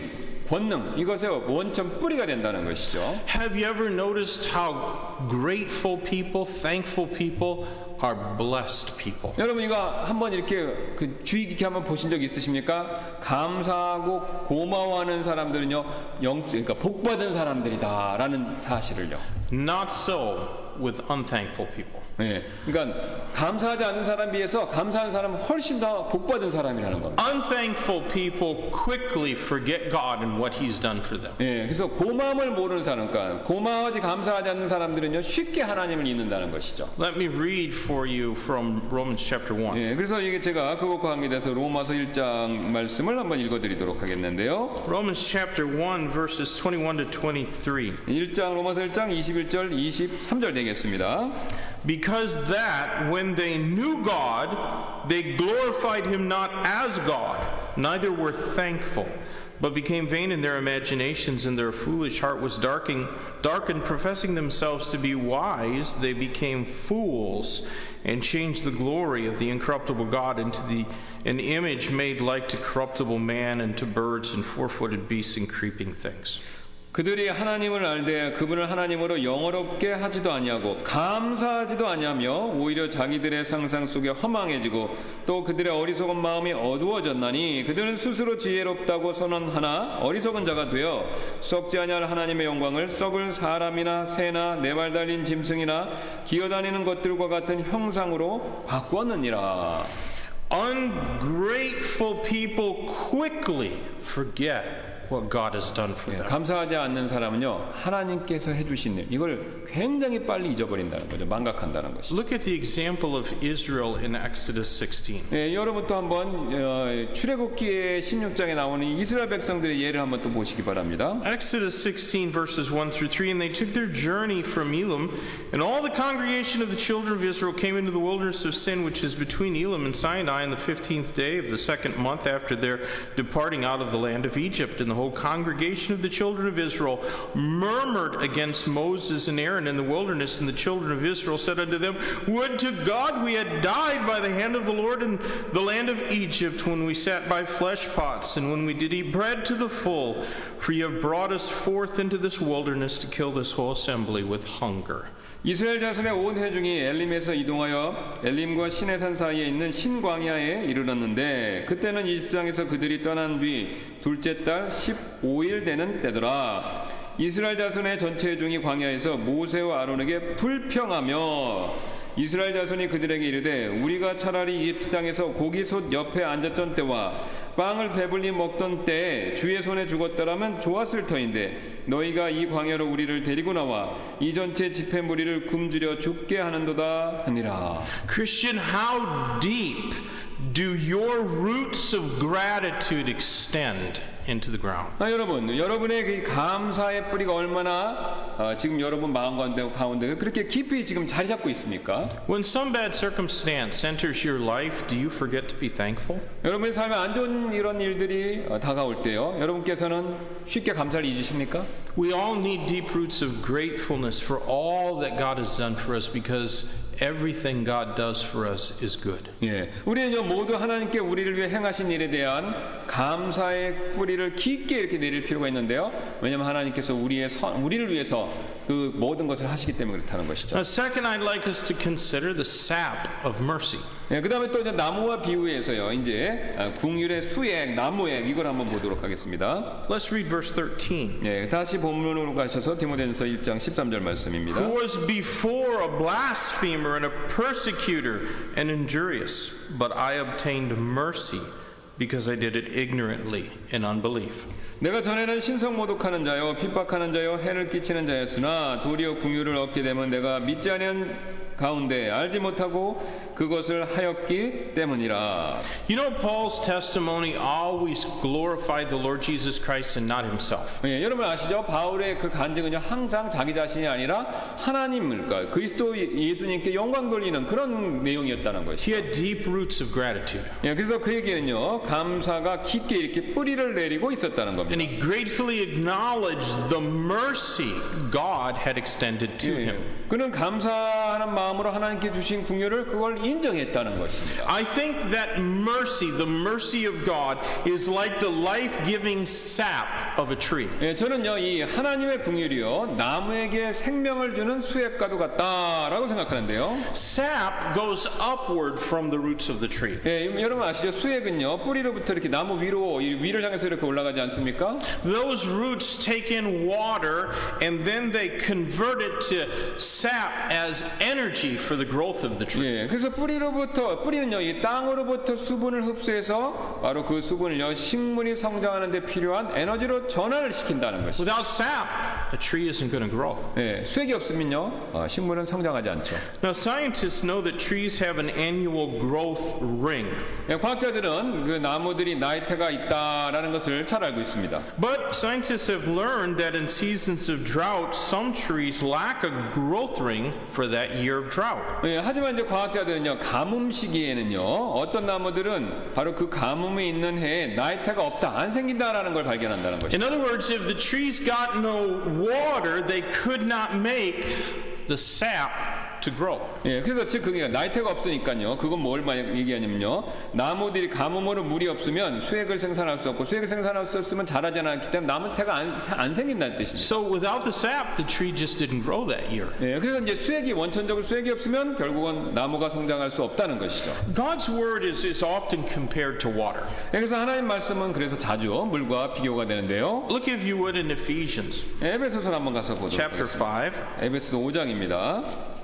권능, 이것의 원천 뿌리가 된다는 것이죠. Have you ever noticed how grateful people, thankful people are blessed people? 여러분 이거 한번 이렇게 주의 깊게 한번 보신 적 있으십니까? 감사하고 고마워하는 사람들은요 그러니까 복 받은 사람들이다라는 사실을요. Not so with unthankful people. 예, 그러니까 감사하지 않는 사람에 비해서 감사한 사람은 훨씬 더 복 받은 사람이라는 겁니다. Unthankful people quickly forget God and what He's done for them. 예, 그래서 고마움을 모르는 사람, 그러니까 고마워하지 감사하지 않는 사람들은요 쉽게 하나님을 잊는다는 것이죠. Let me read for you from Romans chapter 1. 예, 그래서 이게 제가 그것과 관계돼서 로마서 1장 말씀을 한번 읽어드리도록 하겠는데요. Romans chapter 1 verses 21 to 23. 1장 로마서 1장 21절 23절 되겠습니다. Because that when they knew God, they glorified Him not as God, neither were thankful, but became vain in their imaginations, and their foolish heart was darkened. Professing themselves to be wise, they became fools, and changed the glory of the incorruptible God into an image made like to corruptible man, and to birds and four-footed beasts and creeping things. 그들이 하나님을 알되 그분을 하나님으로 영어롭게 하지도 아니하고 감사하지도 아니하며 오히려 자기들의 상상 속에 허망해지고 또 그들의 어리석은 마음이 어두워졌나니 그들은 스스로 지혜롭다고 선언하나 어리석은 자가 되어 썩지 아니할 하나님의 영광을 썩을 사람이나 새나 네 발 달린 짐승이나 기어다니는 것들과 같은 형상으로 바꾸었느니라. Ungrateful people quickly forget what God has done for them. 감사하지 않는 사람은요 하나님께서 해주신 일 이걸 굉장히 빨리 잊어버린다는 거죠. 망각한다는 것이죠. Look at the example of Israel in Exodus 16. 예, 여러분 또 한번 출애굽기의 16장에 나오는 이스라엘 백성들의 예를 한번 또 보시기 바랍니다. Exodus 16 verses 1 through 3, and they took their journey from Elim, and all the congregation of the children of Israel came into the wilderness of Sin, which is between Elim and Sinai, on the 15th day of the second month after their departing out of the land of Egypt. And the the whole congregation of the children of Israel murmured against Moses and Aaron in the wilderness, and the children of Israel said unto them, Would to God we had died by the hand of the Lord in the land of Egypt, when we sat by flesh pots, and when we did eat bread to the full, for ye have brought us forth into this wilderness to kill this whole assembly with hunger. 이스라엘 자손의 온 회중이 엘림에서 이동하여 엘림과 시내산 사이에 있는 신광야에 이르렀는데 그때는 이집트 땅에서 그들이 떠난 뒤 둘째 달 15일 되는 때더라. 이스라엘 자손의 전체 회중이 광야에서 모세와 아론에게 불평하며 이스라엘 자손이 그들에게 이르되 우리가 차라리 이집트 땅에서 고기솥 옆에 앉았던 때와 빵을 배불리 먹던 때에 주의 손에 죽었더라면 좋았을 터인데 너희가 이 광야로 우리를 데리고 나와 이 전체 집회 무리를 굶주려 죽게 하는도다 하니라. Christian, how deep do your roots of gratitude extend into the ground? 여러분, 여러분의 그 감사의 뿌리가 얼마나 지금 여러분 마음 가운데 그렇게 깊이 지금 자리 잡고 있습니까? When some bad circumstance enters your life, do you forget to be thankful? 여러분의 삶에 안 좋은 이런 일들이 다가올 때요, 여러분께서는 쉽게 감사를 잊으십니까? We all need deep roots of gratefulness for all that God has done for us, because everything God does for us is good. 예, 우리는 모두 하나님께 우리를 위해 행하신 일에 대한 감사의 뿌리를 깊게 이렇게 내릴 필요가 있는데요. 왜냐하면 하나님께서 우리를 위해서 그 모든 것을 하시기 때문에 그렇다는 것이죠. Now, second, I'd like us to consider the sap of mercy. 예, 그다음에 또 이제 나무와 비유해서요. 이제 궁율의 수액, 나무액 이걸 한번 보도록 하겠습니다. Let's read verse 13. 예, 다시 본문으로 가셔서 디모데전서 1장 13절 말씀입니다. Who was before a blasphemer and a persecutor and injurious, but I obtained mercy because I did it ignorantly in unbelief. 내가 전에는 신성 모독하는 자요 핍박하는 자요 해를 끼치는 자였으나 도리어 궁유를 얻게 되면 내가 믿지 않은 가운데 알지 못하고 그것을 하였기 때문이라. You know, Paul's testimony always glorified the Lord Jesus Christ and not himself. 예, 여러분 아시죠? 바울의 그 간증은요 항상 자기 자신이 아니라 하나님을, 그러니까 그리스도 예수님께 영광 돌리는 그런 내용이었다는 것이죠. He had deep roots of gratitude. 예, 그래서 그에게는요 감사가 깊게 이렇게 뿌리를 내리고 있었다는 겁니다. And he gratefully acknowledged the mercy God had extended to him. 그는 감사하는 마음으로 하나님께 주신 궁유를 그걸 인정했다는 것입니다. I think that mercy, the mercy of God, is like the life-giving sap of a tree. 예, 저는요 이 하나님의 궁유이요 나무에게 생명을 주는 수액과도 같다라고 생각하는데요. Sap goes upward from the roots of the tree. 예, 여러분 아시죠? 수액은요 뿌리로부터 이렇게 나무 위를 향해서 이렇게 올라가지 않습니까? Those roots take in water and then they convert it to sap as energy for the growth of the tree. 예, 그래서 뿌리는요 이 땅으로부터 수분을 흡수해서 바로 그 수분을요 식물이 성장하는 데 필요한 에너지로 전환을 시킨다는 것이죠. Without sap, a tree isn't going to grow. 예, 수액이 없으면요 식물은 성장하지 않죠. Now, scientists know that trees have an annual growth ring. 예, 과학자들은 그 나무들이 나이테가 있다라는 것을 잘 알고 있습니다. But scientists have learned that in seasons of drought, some trees lack a growth ring for that year of drought. 예, 하지만 이제 과학자들은요 가뭄 시기에는요 어떤 나무들은 바로 그 가뭄이 있는 해에 나이테가 없다, 안 생긴다라는 걸 발견한다는 것이죠. In other words, if the trees got no water, they could not make the sap to grow. 예, 그래서 즉 그게 나이테가 없으니까요. 그건 뭘 얘기하냐면요. 나무들이 가뭄으로 물이 없으면 수액을 생산할 수 없고 수액을 생산할 수 없으면 자라지 않기 때문에 나무테가 안 생긴다는 뜻입니다. So without the sap, the tree just didn't grow that year. 예, 그래서 이제 원천적으로 수액이 없으면 결국은 나무가 성장할 수 없다는 것이죠. God's word is often compared to water. 예, 그래서 하나님 말씀은 그래서 자주 물과 비교가 되는데요. Look if you would in Ephesians 에베소서 한번 가서 보도록 chapter 하겠습니다. 5. 에베소서 5장입니다.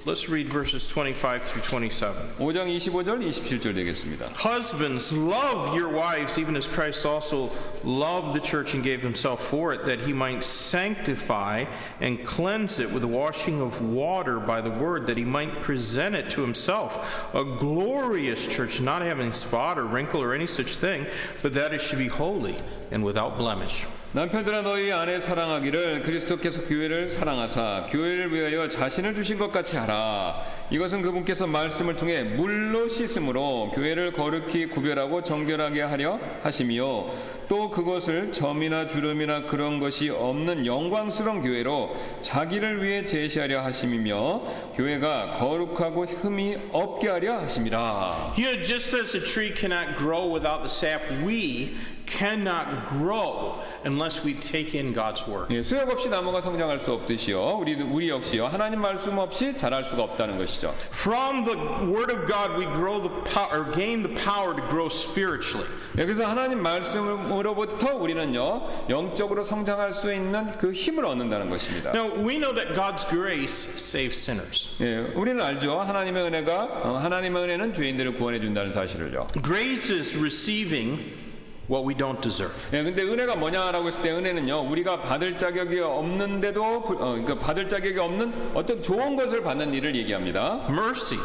Let's read verses 25 through 27. 5장 25절 27절 되겠습니다. Husbands, love your wives, even as Christ also loved the church and gave himself for it, that he might sanctify and cleanse it with the washing of water by the word, that he might present it to himself, a glorious church, not having spot or wrinkle or any such thing, but that it should be holy and without blemish. 남편들아 너희 아내 사랑하기를 그리스도께서 교회를 사랑하사 교회를 위하여 자신을 주신 것 같이 하라. 이것은 그분께서 말씀을 통해 물로 씻음으로 교회를 거룩히 구별하고 정결하게 하려 하심이요 또 그것을 점이나 주름이나 그런 것이 없는 영광스러운 교회로 자기를 위해 제시하려 하심이며 교회가 거룩하고 흠이 없게 하려 하심이라. Here, just as a tree cannot grow without the sap, we cannot grow unless we take in God's word. 예, 수역 없이 나무가 성장할 수 없듯이요 우리 역시요 하나님 말씀 없이 자랄 수가 없다는 것이죠. From the word of God, we grow the power, or gain the power to grow spiritually. 예, 그래서 하나님 말씀으로부터 우리는요 영적으로 성장할 수 있는 그 힘을 얻는다는 것입니다. Now, we know that God's grace saves sinners. 예, 우리는 알죠. 하나님의 은혜는 죄인들을 구원해 준다는 사실을요. Grace is receiving what we don't deserve. 예, 근데 은혜가 뭐냐라고 했을 때 은혜는요 우리가 받을 자격이 없는데도 그러니까 받을 자격이 없는 어떤 좋은 것을 받는 일을 얘기합니다. Mercy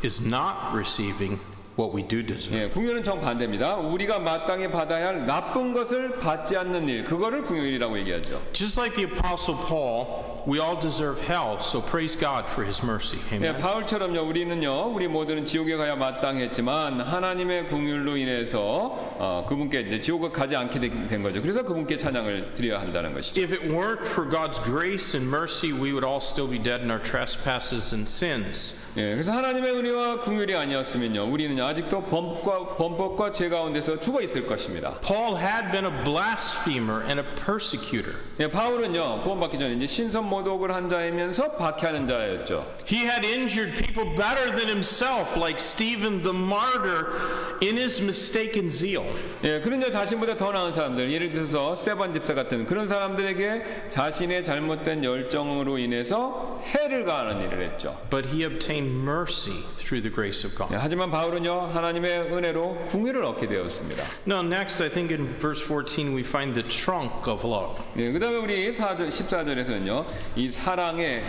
is not receiving what we do deserve. 예, 궁유는 정반대입니다. 우리가 마땅히 받아야 할 나쁜 것을 받지 않는 일, 그거를 궁유일이라고 얘기하죠. Just like the Apostle Paul, we all deserve hell, so praise God for his mercy. 예, Amen. 바울처럼요 우리 모두는 지옥에 가야 마땅했지만 하나님의 궁율로 인해서 그분께 이제 지옥을 가지 않게 된 거죠. 그래서 그분께 찬양을 드려야 한다는 것이죠. If it weren't for God's grace and mercy, we would all still be dead in our trespasses and sins. 예, 그래서 하나님의 은혜와 궁율이 아니었으면요 우리는 아직도 범법과 죄 가운데서 죽어 있을 것입니다. Paul had been a blasphemer and a persecutor. 예, 바울은요 구원받기 전에 이제 신선 모독을 한 자이면서 박해하는 자였죠. He had injured people better than himself, like Stephen the martyr, in his mistaken zeal. 예, 그런요 자신보다 더 나은 사람들, 예를 들어서 스데반 집사 같은 그런 사람들에게 자신의 잘못된 열정으로 인해서 해를 가하는 일을 했죠. But he obtained mercy through the grace of God. 예, 하지만 바울은요 하나님의 은혜로 궁유를 얻게 되었습니다. Now, next, I think in verse 14, we find the trunk of love. 예, 그다음에 우리 14절에서는요 이 사랑의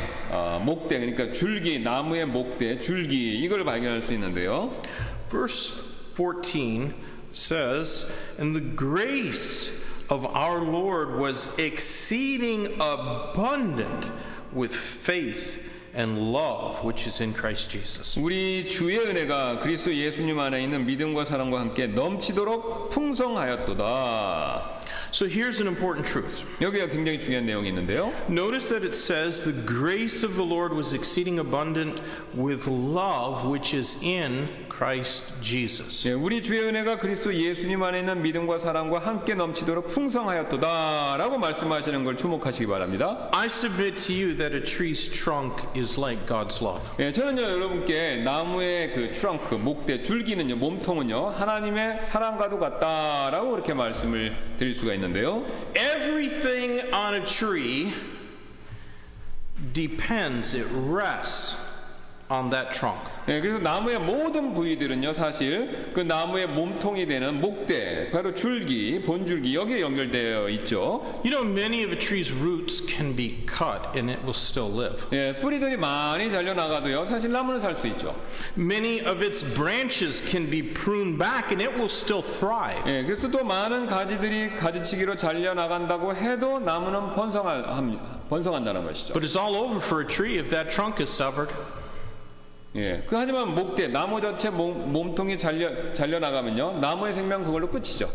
목대, 그러니까 줄기, 나무의 목대, 줄기 이걸 발견할 수 있는데요. Verse 14 says, "And the grace of our Lord was exceeding abundant with faith and love which is in Christ Jesus." 우리 주의 은혜가 그리스도 예수님 안에 있는 믿음과 사랑과 함께 넘치도록 풍성하였도다. So here's an important truth. 여기가 굉장히 중요한 내용이 있는데요. Notice that it says the grace of the Lord was exceeding abundant with love which is in Christ Jesus. 예, 우리 주의 은혜가 그리스도 예수님 안에 있는 믿음과 사랑과 함께 넘치도록 풍성하였도다라고 말씀하시는 걸 주목하시기 바랍니다. I submit to you that a tree's trunk is like God's love. 예, 저는요 여러분께 나무의 그 트렁크, 목대, 줄기는요, 몸통은요 하나님의 사랑과도 같다라고 그렇게 말씀을 드릴 수가 있는데요. Everything on a tree depends, it rests on that trunk. 예, 그래서 나무의 모든 부위들은요 사실 그 나무의 몸통이 되는 목대, 바로 줄기, 본줄기 여기에 연결되어 있죠. You know, many of a tree's roots can be cut and it will still live. 예, 뿌리들이 많이 잘려 나가도요 사실 나무는 살 수 있죠. Many of its branches can be pruned back and it will still thrive. 예, 그래서 또 많은 가지들이 가지치기로 잘려 나간다고 해도 나무는 번성한다는 것이죠. But it's all over for a tree if that trunk is severed. 예, 하지만 목대, 나무 전체 몸통이 잘려 나가면요 나무의 생명 그걸로 끝이죠.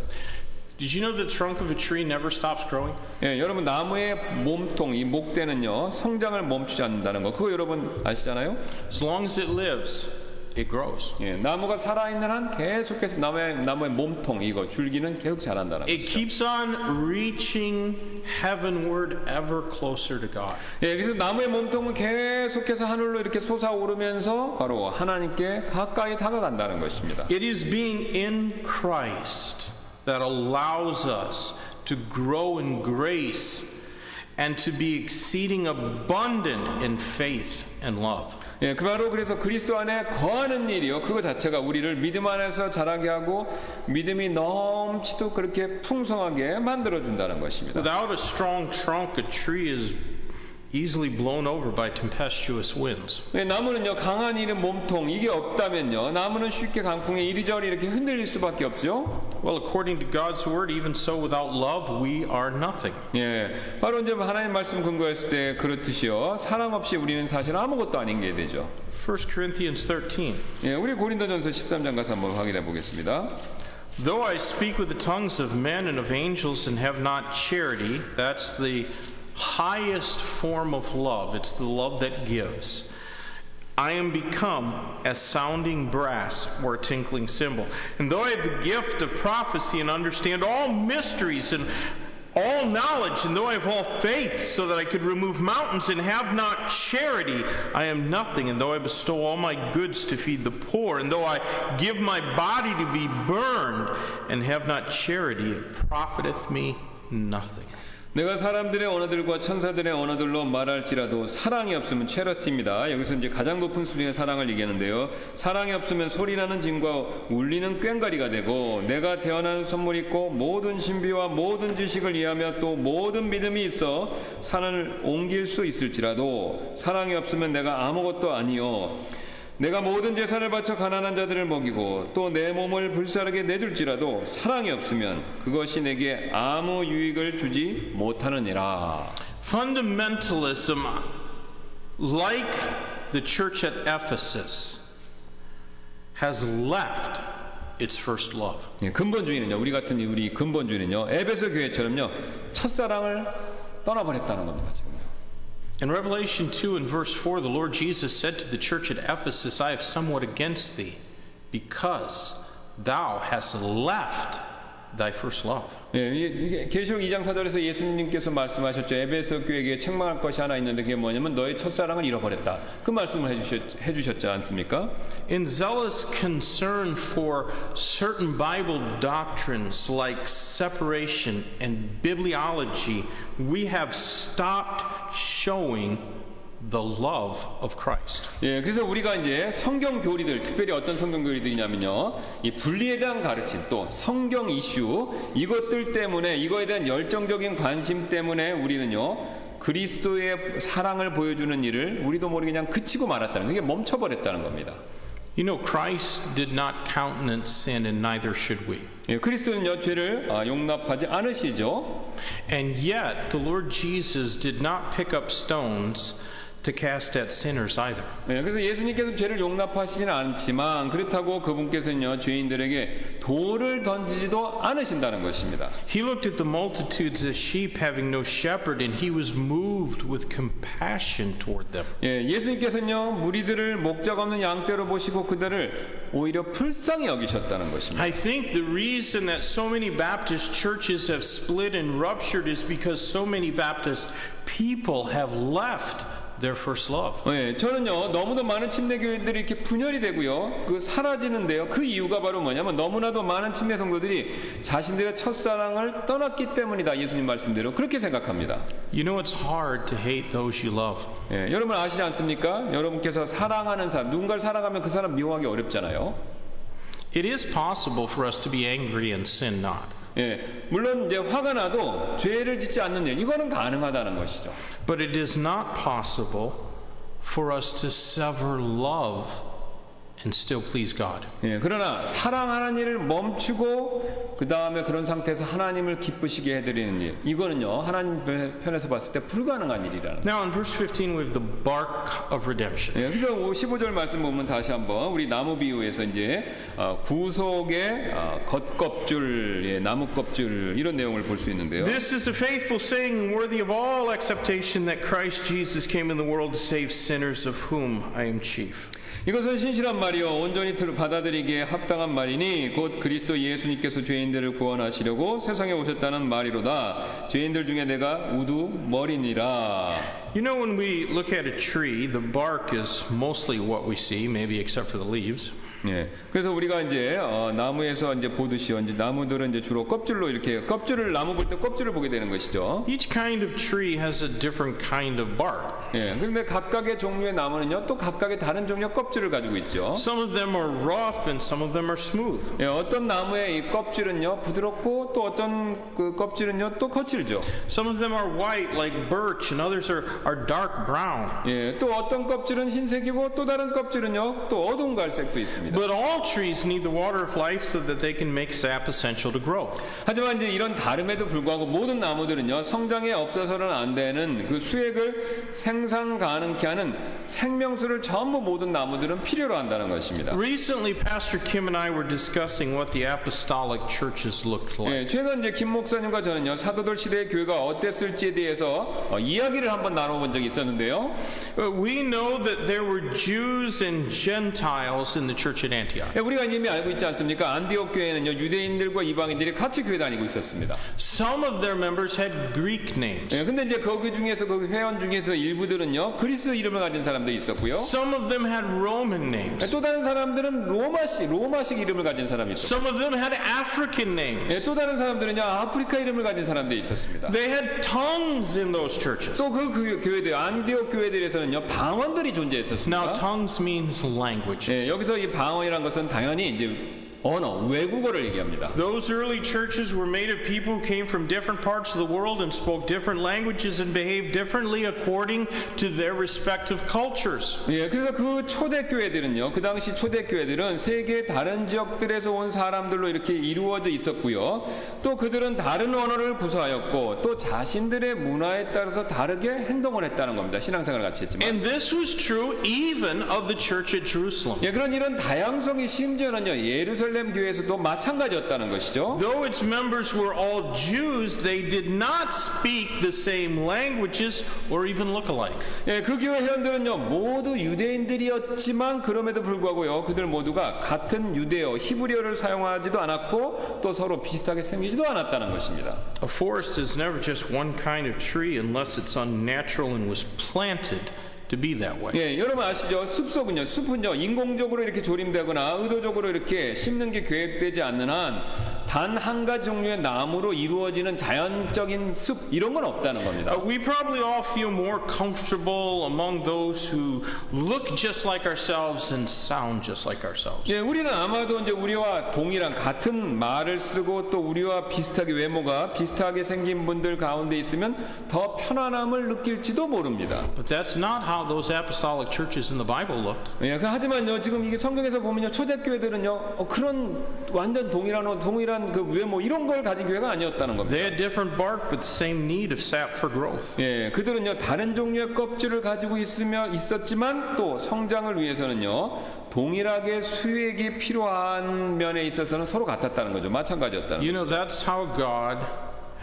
Did you know the trunk of a tree never stops growing? 예, 여러분 나무의 몸통, 이 목대는요 성장을 멈추지 않는다는 거 그거 여러분 아시잖아요? As long as it lives, it grows. 예, 나무가 살아있는 한 계속해서 나무의 몸통, 이거 줄기는 계속 자란다는 It 거죠. keeps on reaching heavenward ever closer to God. 예, 그래서 나무의 몸통은 계속해서 하늘로 이렇게 솟아오르면서 바로 하나님께 가까이 다가간다는 것입니다. It is being in Christ that allows us to grow in grace and to be exceeding abundant in faith and love. 예, 그 바로 그래서 그리스도 안에 거하는 일이요. 그거 자체가 우리를 믿음 안에서 자라게 하고 믿음이 넘치도록 그렇게 풍성하게 만들어 준다는 것입니다. Without a strong trunk, a tree is easily blown over by tempestuous winds. 예, 나무는요 강한 이는 몸통 이게 없다면요 나무는 쉽게 강풍에 이리저리 이렇게 흔들릴 수밖에 없죠. Well, according to God's word, even so without love, we are nothing. 예, 바로 이제 하나님 말씀 근거했을 때 그렇듯이요. 사랑 없이 우리는 사실 아무것도 아닌 게 되죠. 1 Corinthians 13. 예, 우리 고린도전서 13장 가서 한번 확인해 보겠습니다. Though I speak with the tongues of men and of angels and have not charity, that's the highest form of love. It's the love that gives. I am become as sounding brass or a tinkling cymbal. And though I have the gift of prophecy and understand all mysteries and all knowledge, and though I have all faith so that I could remove mountains and have not charity, I am nothing. And though I bestow all my goods to feed the poor, and though I give my body to be burned and have not charity, it profiteth me nothing. 내가 사람들의 언어들과 천사들의 언어들로 말할지라도 사랑이 없으면 체러티입니다. 여기서 이제 가장 높은 수준의 사랑을 얘기하는데요. 사랑이 없으면 소리나는 징과 울리는 꽹과리가 되고 내가 태어난 선물이 있고 모든 신비와 모든 지식을 이해하며 또 모든 믿음이 있어 산을 옮길 수 있을지라도 사랑이 없으면 내가 아무것도 아니요. 내가 모든 재산을 바쳐 가난한 자들을 먹이고 또 내 몸을 불사르게 내줄지라도 사랑이 없으면 그것이 내게 아무 유익을 주지 못하느니라. Fundamentalism, like the church at Ephesus, has left its first love. 예, 근본주의는요. 우리 같은 우리 근본주의는요. 에베소 교회처럼요. 첫사랑을 떠나버렸다는 겁니다. 지금. In Revelation 2 and verse 4, the Lord Jesus said to the church at Ephesus, I have somewhat against thee, because thou hast left thy first love. 예, 이게 계시록 2장 4절에서 예수님께서 말씀하셨죠. 에베소 교회에게 책망할 것이 하나 있는데 그게 뭐냐면 너의 첫사랑을 잃어버렸다. 그 말씀을 해주셨지 않습니까? In zealous concern for certain Bible doctrines like separation and bibliology, we have stopped showing the love of Christ. 예, 그래서 우리가 이제 성경 교리들, 특별히 어떤 성경 교리들이냐면요, 이 분리에 대한 가르침, 또 성경 이슈 이것들 때문에 이거에 대한 열정적인 관심 때문에 우리는요 그리스도의 사랑을 보여주는 일을 우리도 모르게 그냥 그치고 말았다는 그게 멈춰버렸다는 겁니다. You know, Christ did not countenance sin, and neither should we. 예, 그리스도는요 죄를 용납하지 않으시죠. And yet, the Lord Jesus did not pick up stones to cast at sinners either. 예, 그래서 예수님께서 죄를 용납하시지는 않지만 그렇다고 그분께서는요 죄인들에게 돌을 던지지도 않으신다는 것입니다. He looked at the multitudes as sheep having no shepherd, and he was moved with compassion toward them. 예, 예수님께서는요 무리들을 목자가 없는 양떼로 보시고 그들을 오히려 불쌍히 여기셨다는 것입니다. I think the reason that so many Baptist churches have split and ruptured is because so many Baptist people have left their first love. 예, 저는요 너무도 많은 침례교회들이 이렇게 분열이 되고요 그 사라지는데요 그 이유가 바로 뭐냐면 너무나도 많은 침례 성도들이 자신들의 첫사랑을 떠났기 때문이다. 예수님 말씀대로 그렇게 생각합니다. You know, it's hard to hate those you love. 예, 여러분 아시지 않습니까? 여러분께서 사랑하는 사람 누군가를 사랑하면 그 사람 미워하기 어렵잖아요. It is possible for us to be angry and sin not. 예, 물론 이제 화가 나도 죄를 짓지 않는 일 이거는 가능하다는 것이죠. But it is not possible for us to sever love and still please God. 예, 그러나 사랑하는 일을 멈추고 그 다음에 그런 상태에서 하나님을 기쁘시게 해드리는 일 이거는요 하나님 편에서 봤을 때 불가능한 일이라는. Now in verse 15 we have the bark of redemption. 예, 그래서 15절 말씀 보면 다시 한번 우리 나무 비유에서 이제 구속의 겉껍질, 예, 나무 껍질 이런 내용을 볼 수 있는데요. This is a faithful saying and worthy of all acceptation that Christ Jesus came in the world to save sinners, of whom I am chief. 이것은 신실한 말이요 온전히 받아들이기에 합당한 말이니 곧 그리스도 예수님께서 죄인들을 구원하시려고 세상에 오셨다는 말이로다. 죄인들 중에 내가 우두머리니라. You know, when we look at a tree, the bark is mostly what we see, maybe except for the leaves. 예, 그래서 우리가 이제 나무에서 이제 보듯이요, 이제 나무들은 이제 주로 껍질로 이렇게 껍질을 나무 볼 때 껍질을 보게 되는 것이죠. Each kind of tree has a different kind of bark. 예, 그런데 각각의 종류의 나무는요, 또 각각의 다른 종류의 껍질을 가지고 있죠. Some of them are rough and some of them are smooth. 예, 어떤 나무의 이 껍질은요 부드럽고 또 어떤 그 껍질은요 또 거칠죠. Some of them are white like birch and others are dark brown. 예, 또 어떤 껍질은 흰색이고 또 다른 껍질은요 또 어두운 갈색도 있습니다. But all trees need the water of life so that they can make sap essential to growth. 하지만 이제 이런 다름에도 불구하고 모든 나무들은요 성장에 없어서는 안 되는 그 수액을 생산 가능케 하는 생명수를 전부 모든 나무들은 필요로 한다는 것입니다. Recently, Pastor Kim and I were discussing what the apostolic churches looked like. 예, 최근 이제 김 목사님과 저는요 사도들 시대의 교회가 어땠을지에 대해서 이야기를 한번 나눠본 적이 있었는데요. We know that there were Jews and Gentiles in the church at Antioch. 예, 우리가 이미 알고 있지 않습니까? 안디옥 교회는요 유대인들과 이방인들이 같이 교회 다니고 있었습니다. Some of their members had Greek names. 예, 근데 이제 거기 중에서 그 회원 중에서 일부들은요 그리스 이름을 가진 사람도 있었고요. Some of them had Roman 예, names. 또 다른 사람들은 로마식 이름을 가진 사람이 있었고, Some of them had African 예, names. 또 다른 사람들은요 아프리카 이름을 가진 사람들이 있었습니다. They had tongues in those churches. 또 그 교회들 안디옥 교회들에서는요 방언들이 존재했었습니다. Now, tongues means languages. 예, 여기서 이 방언이란 것은 당연히 이제 언어, 외국어를 얘기합니다. Those early churches were made of people who came from different parts of the world and spoke different languages and behaved differently according to their respective cultures. 예, 그래서 그 초대교회들은요, 그 당시 초대교회들은 세계 다른 지역들에서 온 사람들로 이렇게 이루어져 있었고요. 또 그들은 다른 언어를 구사하였고, 또 자신들의 문화에 따라서 다르게 행동을 했다는 겁니다. 신앙생활을 같이 했지만. And this was true even of the church at Jerusalem. 예, 그런 이런 다양성이 심지어는요, 예루살렘 교회에서도 마찬가지였다는 것이죠. Though its members were all Jews, they did not speak the same languages or even look alike. 예, 그 교회 회원들은요 모두 유대인들이었지만 그럼에도 불구하고요 그들 모두가 같은 유대어 히브리어를 사용하지도 않았고 또 서로 비슷하게 생기지도 않았다는 것입니다. A forest is never just one kind of tree unless it's unnatural and was planted to be that way. 예, 여러분 아시죠? 숲은요 인공적으로 이렇게 조림되거나 의도적으로 이렇게 심는 게 계획되지 않는 한 단 한 가지 종류의 나무로 이루어지는 자연적인 숲 이런 건 없다는 겁니다. We probably all feel more comfortable among those who look just like ourselves and sound just like ourselves. 예, 우리는 아마도 이제 우리와 동일한 같은 말을 쓰고 또 우리와 비슷하게 외모가 비슷하게 생긴 분들 가운데 있으면 더 편안함을 느낄지도 모릅니다. But that's not how those apostolic churches in the Bible looked. 예, 하지만요 지금 이게 성경에서 보면요 초대교회들은요 그런 완전 동일한 그 외모 이런 걸 가진 교회가 아니었다는 겁니다. They had different bark but the same need of sap for growth. 예, 그들은요 다른 종류의 껍질을 가지고 있었지만 또 성장을 위해서는요 동일하게 수액이 필요한 면에 있어서는 서로 같았다는 거죠. 마찬가지였다는 You 거죠. know, that's how God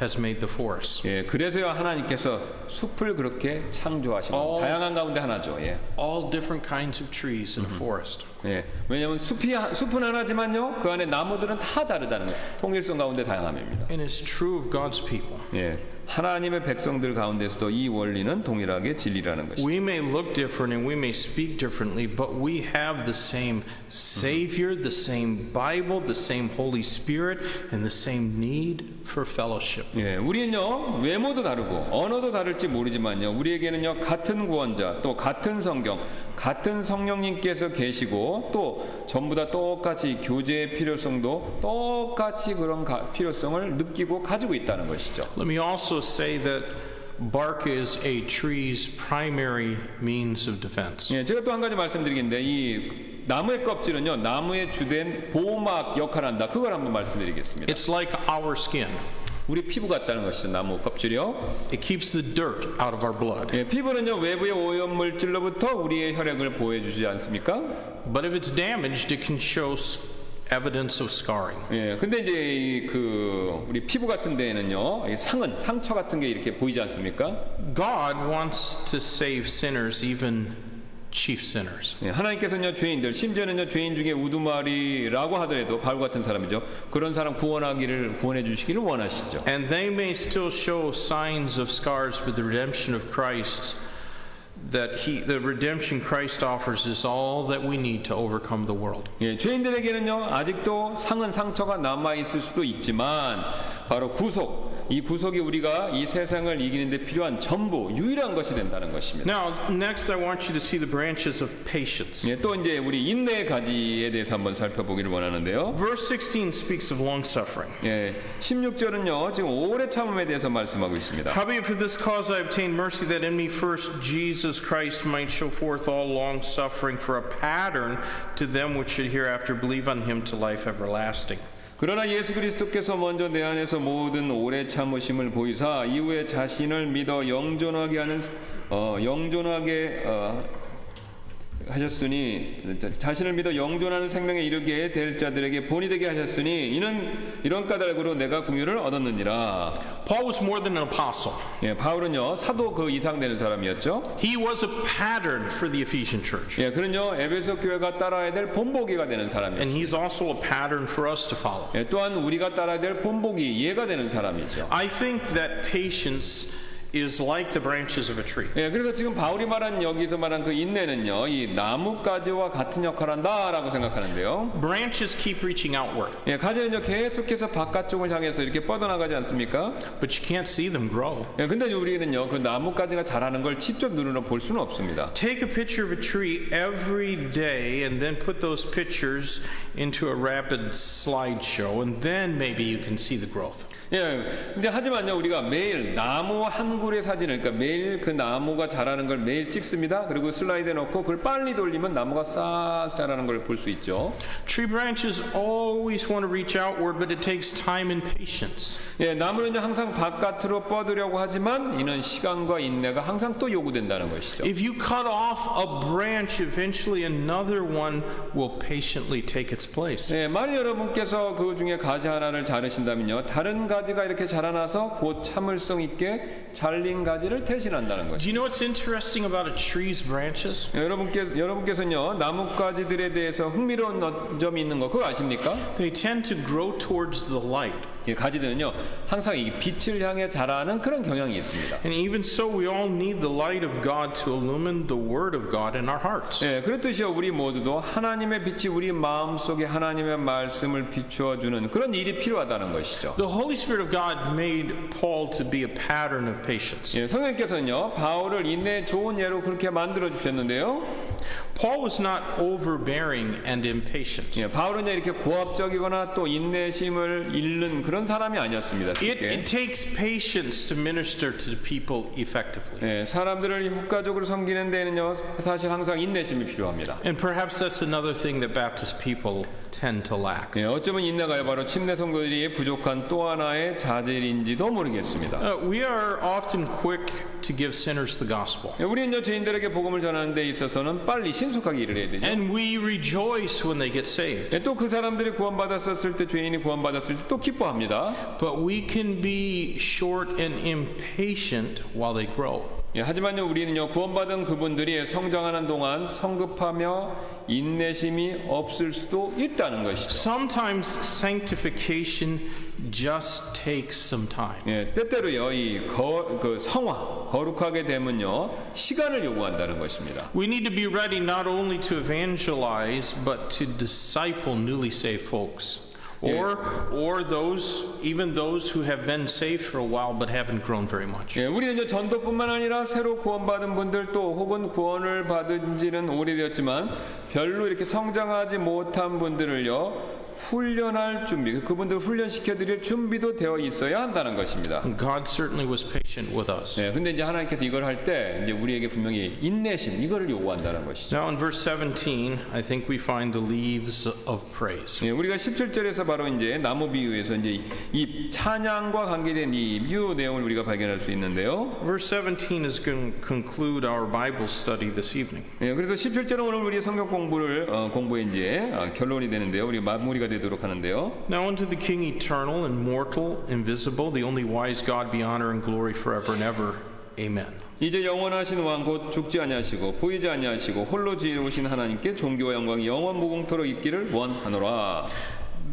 has made the forest. 예, 그래서요 하나님께서 숲을 그렇게 창조하시고 다양한 가운데 하나죠. 예. All different kinds of trees in a forest. 예, 왜냐하면 숲은 하나지만요 그 안에 나무들은 다 다르다는 거예요. 통일성 가운데 다양함입니다. And it's true of God's people. 예, 하나님의 백성들 가운데서도 이 원리는 동일하게 진리라는 것이죠. We may look different and we may speak differently, but we have the same Savior, the same Bible, the same Holy Spirit, and the same need for fellowship. 예, 우리는요 외모도 다르고 언어도 다를지 모르지만요 우리에게는요 같은 구원자 또 같은 성경 같은 성령님께서 계시고 또 전부 다 똑같이 교제의 필요성도 똑같이 그런 필요성을 느끼고 가지고 있다는 것이죠. Let me also say that bark is a tree's primary means of defense. 예, 제가 또 한 가지 말씀드리겠는데 이 나무의 껍질은요 나무의 주된 보호막 역할을 한다. 그걸 한번 말씀드리겠습니다. It's like our skin. 우리 피부 같다는 것이죠. 나무 껍질이요. It keeps the dirt out of our blood. 예, 피부는요 외부의 오염 물질로부터 우리의 혈액을 보호해주지 않습니까? But if it's damaged, it can show evidence of scarring. 예, 근데 이제 그 우리 피부 같은 데에는요 상처 같은 게 이렇게 보이지 않습니까? God wants to save sinners, even chief sinners. 예, 하나님께서는요 죄인들 심지어는요 죄인 중에 우두머리라고 하더라도 바울 같은 사람이죠. 그런 사람 구원해 주시기를 원하시죠. And they may still show signs of scars, but the redemption of Christ the redemption Christ offers is all that we need to overcome the world. 예, 죄인들에게는요 아직도 상처가 남아 있을 수도 있지만 바로 구속 이 구속이 우리가 이 세상을 이기는 데 필요한 전부 유일한 것이 된다는 것입니다. Now, next I want you to see the branches of patience. 예, 또 이제 우리 인내의 가지에 대해서 한번 살펴보기를 원하는데요. Verse 16 speaks of long suffering. 예, 16절은요. 지금 오래 참음에 대해서 말씀하고 있습니다. Howbeit for this cause I obtained mercy, that in me first Jesus Christ might show forth all long suffering for a pattern to them which should hereafter believe on him to life everlasting. 그러나 예수 그리스도께서 먼저 내 안에서 모든 오래 참으심을 보이사 이후에 자신을 믿어 영존하게 하셨으니 자신을 믿어 영존하는 생명에 이르게 될 자들에게 본이 되게 하셨으니 이는 이런 까닭으로 내가 긍휼을 얻었느니라. Paul was more than an apostle. 예, 바울은요 사도 그 이상 되는 사람이었죠. He was a pattern for the Ephesian church. 예, 그는요 에베소 교회가 따라야 될 본보기가 되는 And 사람이었어요. he's also a pattern for us to follow. 예, 또한 우리가 따라야 될 본보기 예가 되는 사람이죠. I think that patience is like the branches of a tree. 예, 그래서 지금 바울이 말한 여기서 말한 그 인내는요, 이 나뭇가지와 같은 역할을 한다라고 생각하는데요. Branches keep reaching outward, 예, 가지는요 계속해서 바깥쪽을 향해서 이렇게 뻗어나가지 않습니까? but you can't see them grow. 예, 근데 우리는요 그 나뭇가지가 자라는 걸 직접 눈으로 볼 수는 없습니다. Take a picture of a tree every day and then put those pictures into a rapid slideshow, and then maybe you can see the growth. 예, 근데 하지만요 우리가 매일 나무 한 그루의 사진을 그러니까 매일 그 나무가 자라는 걸 매일 찍습니다. 그리고 슬라이드에 넣고 그걸 빨리 돌리면 나무가 싹 자라는 걸 볼 수 있죠. Tree branches always want to reach outward, but it takes time and patience. 예, 나무는요 항상 바깥으로 뻗으려고 하지만 이는 시간과 인내가 항상 또 요구된다는 것이죠. If you cut off a branch, eventually another one will patiently take its place. 예, 만일 여러분께서 그 중에 가지 하나를 자르신다면요 다른 가지가 이렇게 자라나서 곧 참을성 있게 잘린 가지를 대신한다는 Do 것이죠. you know what's interesting about a tree's branches? 예, 여러분께서는요 나뭇가지들에 대해서 흥미로운 점이 있는 거 그거 아십니까? They tend to grow towards the light. 예, 가지들은요 항상 이 빛을 향해 자라는 그런 경향이 있습니다. And even so, we all need the light of God to illumine the Word of God in our hearts. 예, 그렇듯이요 우리 모두도 하나님의 빛이 우리 마음 속에 하나님의 말씀을 비추어 주는 그런 일이 필요하다는 것이죠. The Holy Spirit of God made Paul to be a pattern of patience. 예, 성령께서는요 바울을 인내의 좋은 예로 그렇게 만들어 주셨는데요. Paul was not overbearing and impatient. 예, 바울은요 이렇게 고압적이거나 또 인내심을 잃는 그런 사람이 아니었습니다. It takes patience to minister to the people effectively. 예, 사람들을 효과적으로 섬기는 데는요 사실 항상 인내심이 필요합니다. And perhaps that's another thing that Baptist people tend to lack. 예, 어쩌면 인내가 바로 침례 선교들이 부족한 또 하나의 자질인지도 모르겠습니다. We are often quick to give sinners the gospel. 예, 우리는요 죄인들에게 복음을 전하는 데 있어서는 빨리 신속하게 일을 해야 되죠. And we rejoice when they get saved. 예, 또 그 사람들이 구원받았을 때 죄인이 구원받았을 때 또 기뻐합니다. But we can be short and impatient while they grow. 예, 하지만요 우리는요 구원받은 그분들이 성장하는 동안 성급하며 인내심이 없을 수도 있다는 것이죠. Sometimes sanctification just takes some time. 예, 때때로요 그 성화 거룩하게 되면요 시간을 요구한다는 것입니다. We need to be ready not only to evangelize but to disciple newly saved folks. Or even those who have been saved for a while but haven't grown very much. 예, 우리는요 전도뿐만 아니라 새로 구원받은 분들 또 혹은 구원을 받은 지는 오래되었지만 별로 이렇게 성장하지 못한 분들을요 훈련할 준비, 그분들 훈련시켜 드릴 준비도 되어 있어야 한다는 것입니다. God certainly was patient with us. 예, 근데 이제 하나님께서 이걸 할 때 이제 우리에게 분명히 인내심 이거를 요구한다는 것이죠. Now in verse 17, I think we find the leaves of praise. 예, 우리가 17절에서 바로 이제 나무 비유에서 이제 이 찬양과 관계된 이 비유 내용을 우리가 발견할 수 있는데요. Verse 17 is going to conclude our Bible study this evening. 예, 그래서 17절은 오늘 우리 성경 공부를 공부의 이제 결론이 되는데요. 우리 마무리가 되도록 하는데요. Now unto the King eternal and mortal, invisible, the only wise God, be honor and glory forever and ever. Amen. 이제 영원하신 왕 곧 죽지 아니하시고 보이지 아니하시고 홀로 지혜로우신 하나님께 존귀와 영광이 영원 무궁토록 있기를 원하노라.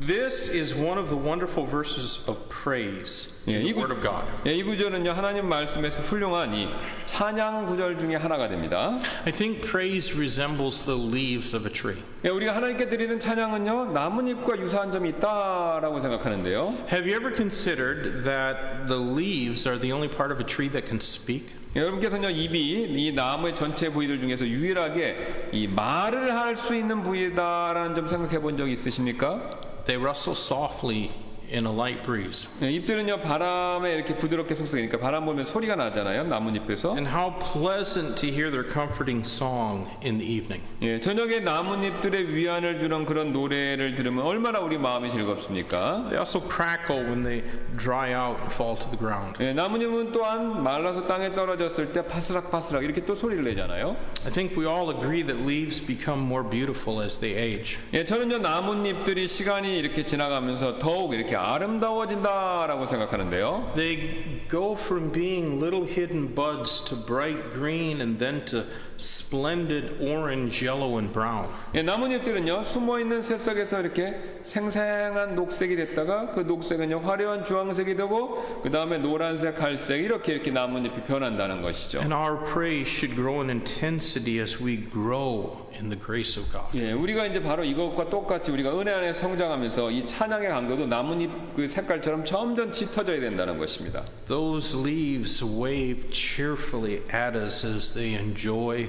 This is one of the wonderful verses of praise in the Word of God. 이 구절은요 하나님 말씀에서 훌륭한 이 찬양 구절 중에 하나가 됩니다. I think praise resembles the leaves of a tree. 우리가 하나님께 드리는 찬양은요 나뭇잎과 유사한 점이 있다라고 생각하는데요. Have you ever considered that the leaves are the only part of a tree that can speak? 여러분께서는요 잎이 이 나무의 전체 부위들 중에서 유일하게 이 말을 할 수 있는 부위다라는 점 생각해 본 적 있으십니까? They rustle softly in a light breeze. 잎들은요 바람에 이렇게 부드럽게 속삭이니까 바람 불면 소리가 나잖아요 나뭇잎에서. And how pleasant to hear their comforting song in the evening. 저녁에 나뭇잎들의 위안을 주는 그런 노래를 들으면 얼마나 우리 마음이 즐겁습니까? They also crackle when they dry out and fall to the ground. 나뭇잎은 또한 말라서 땅에 떨어졌을 때 바스락바스락 이렇게 또 소리를 내잖아요. I think we all agree that leaves become more beautiful as they age. 저는요 나뭇잎들이 시간이 이렇게 지나가면서 더욱 이렇게 아름다워진다라고 생각하는데요. They go from being little hidden buds to bright green and then to splendid orange, yellow, and brown. 나뭇잎들은요 숨어 있는 새싹에서 이렇게 생생한 녹색이 됐다가 그 녹색은요 화려한 주황색이 되고 그 다음에 노란색, 갈색 이렇게 나뭇잎이 변한다는 것이죠. And our praise should grow in intensity as we grow in the grace of God. 우리가 이제 바로 이것과 똑같이 우리가 은혜 안에 성장하면서 이 찬양의 강도도 나뭇잎 그 색깔처럼 점점 짙어져야 된다는 것입니다. Those leaves wave cheerfully at us as they enjoy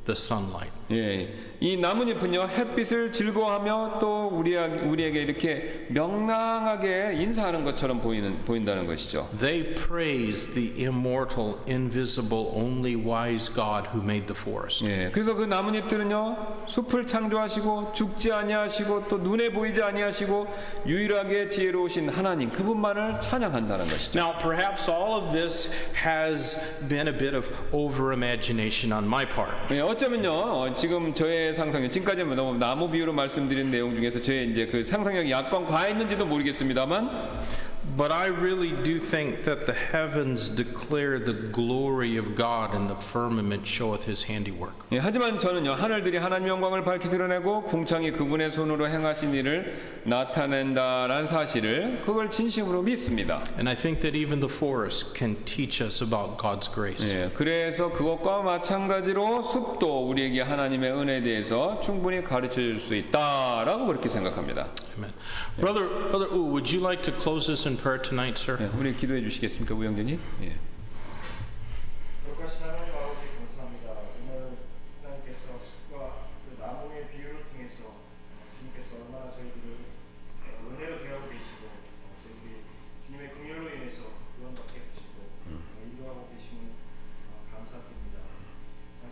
the sunlight. 이 나뭇잎은요 햇빛을 즐거워하며 또 우리에게 이렇게 명랑하게 인사하는 것처럼 보인다는 것이죠. They praise the immortal, invisible, only wise God who made the forest. 그래서 그 나뭇잎들은요 숲을 창조하시고 죽지 아니하시고 또 눈에 보이지 아니하시고 유일하게 지혜로우신 하나님 그분만을 찬양한다는 것이죠. Now, perhaps all of this has been a bit of over-imagination on my part. 어쩌면요 지금 저의 상상이 지금까지 너무 나무 비유로 말씀드린 내용 중에서 저의 이제 그 상상력이 약간 과했는지도 모르겠습니다만. But I really do think that the heavens declare the glory of God and the firmament showeth his handiwork. 하지만 저는요 하늘들이 하나님의 영광을 밝히 드러내고 궁창이 그분의 손으로 행하신 일을 나타낸다라는 사실을 그걸 진심으로 믿습니다. And I think that even the forest can teach us about God's grace. 그래서 그것과 마찬가지로 숲도 우리에게 하나님의 은혜에 대해서 충분히 가르쳐 줄 수 있다라고 그렇게 생각합니다. Amen. Brother Wu, would you like to close this in prayer tonight, sir? 우리 기도해 주시겠습니까, 우영준님? 거룩하신 하나님 아버지 감사합니다. 오늘 하나님께서 숲과 그 나무의 비유를 통해서 주님께서 얼마나 저희들을 은혜로 대하고 계시고 저희들이 주님의 긍휼로 인해서 구원받게 하시고 인도하고 계심을 감사드립니다.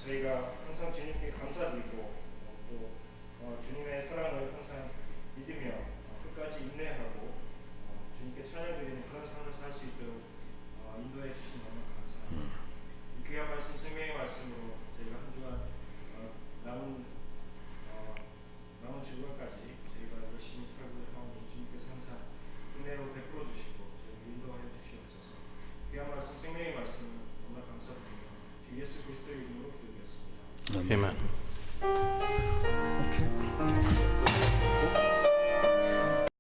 저희가 항상 주님께 감사드리고 또 주님의 사랑을 항상 믿으며 끝까지 인내하고 주님께 찬양드리는 그런 삶을 살 수 있도록 인도해 주신 너무 감사합니다. 이 귀한 말씀, 생명의 말씀으로 저희가 한 주간 남은 주간까지 저희가 열심히 살고 하오니 주님께서 항상 은혜로 베풀어 주시고 저희를 인도하여 주시옵소서. 귀한 말씀, 생명의 말씀 너무나 감사드리며 주 예수 그리스도의 이름으로 기도드렸습니다. Amen.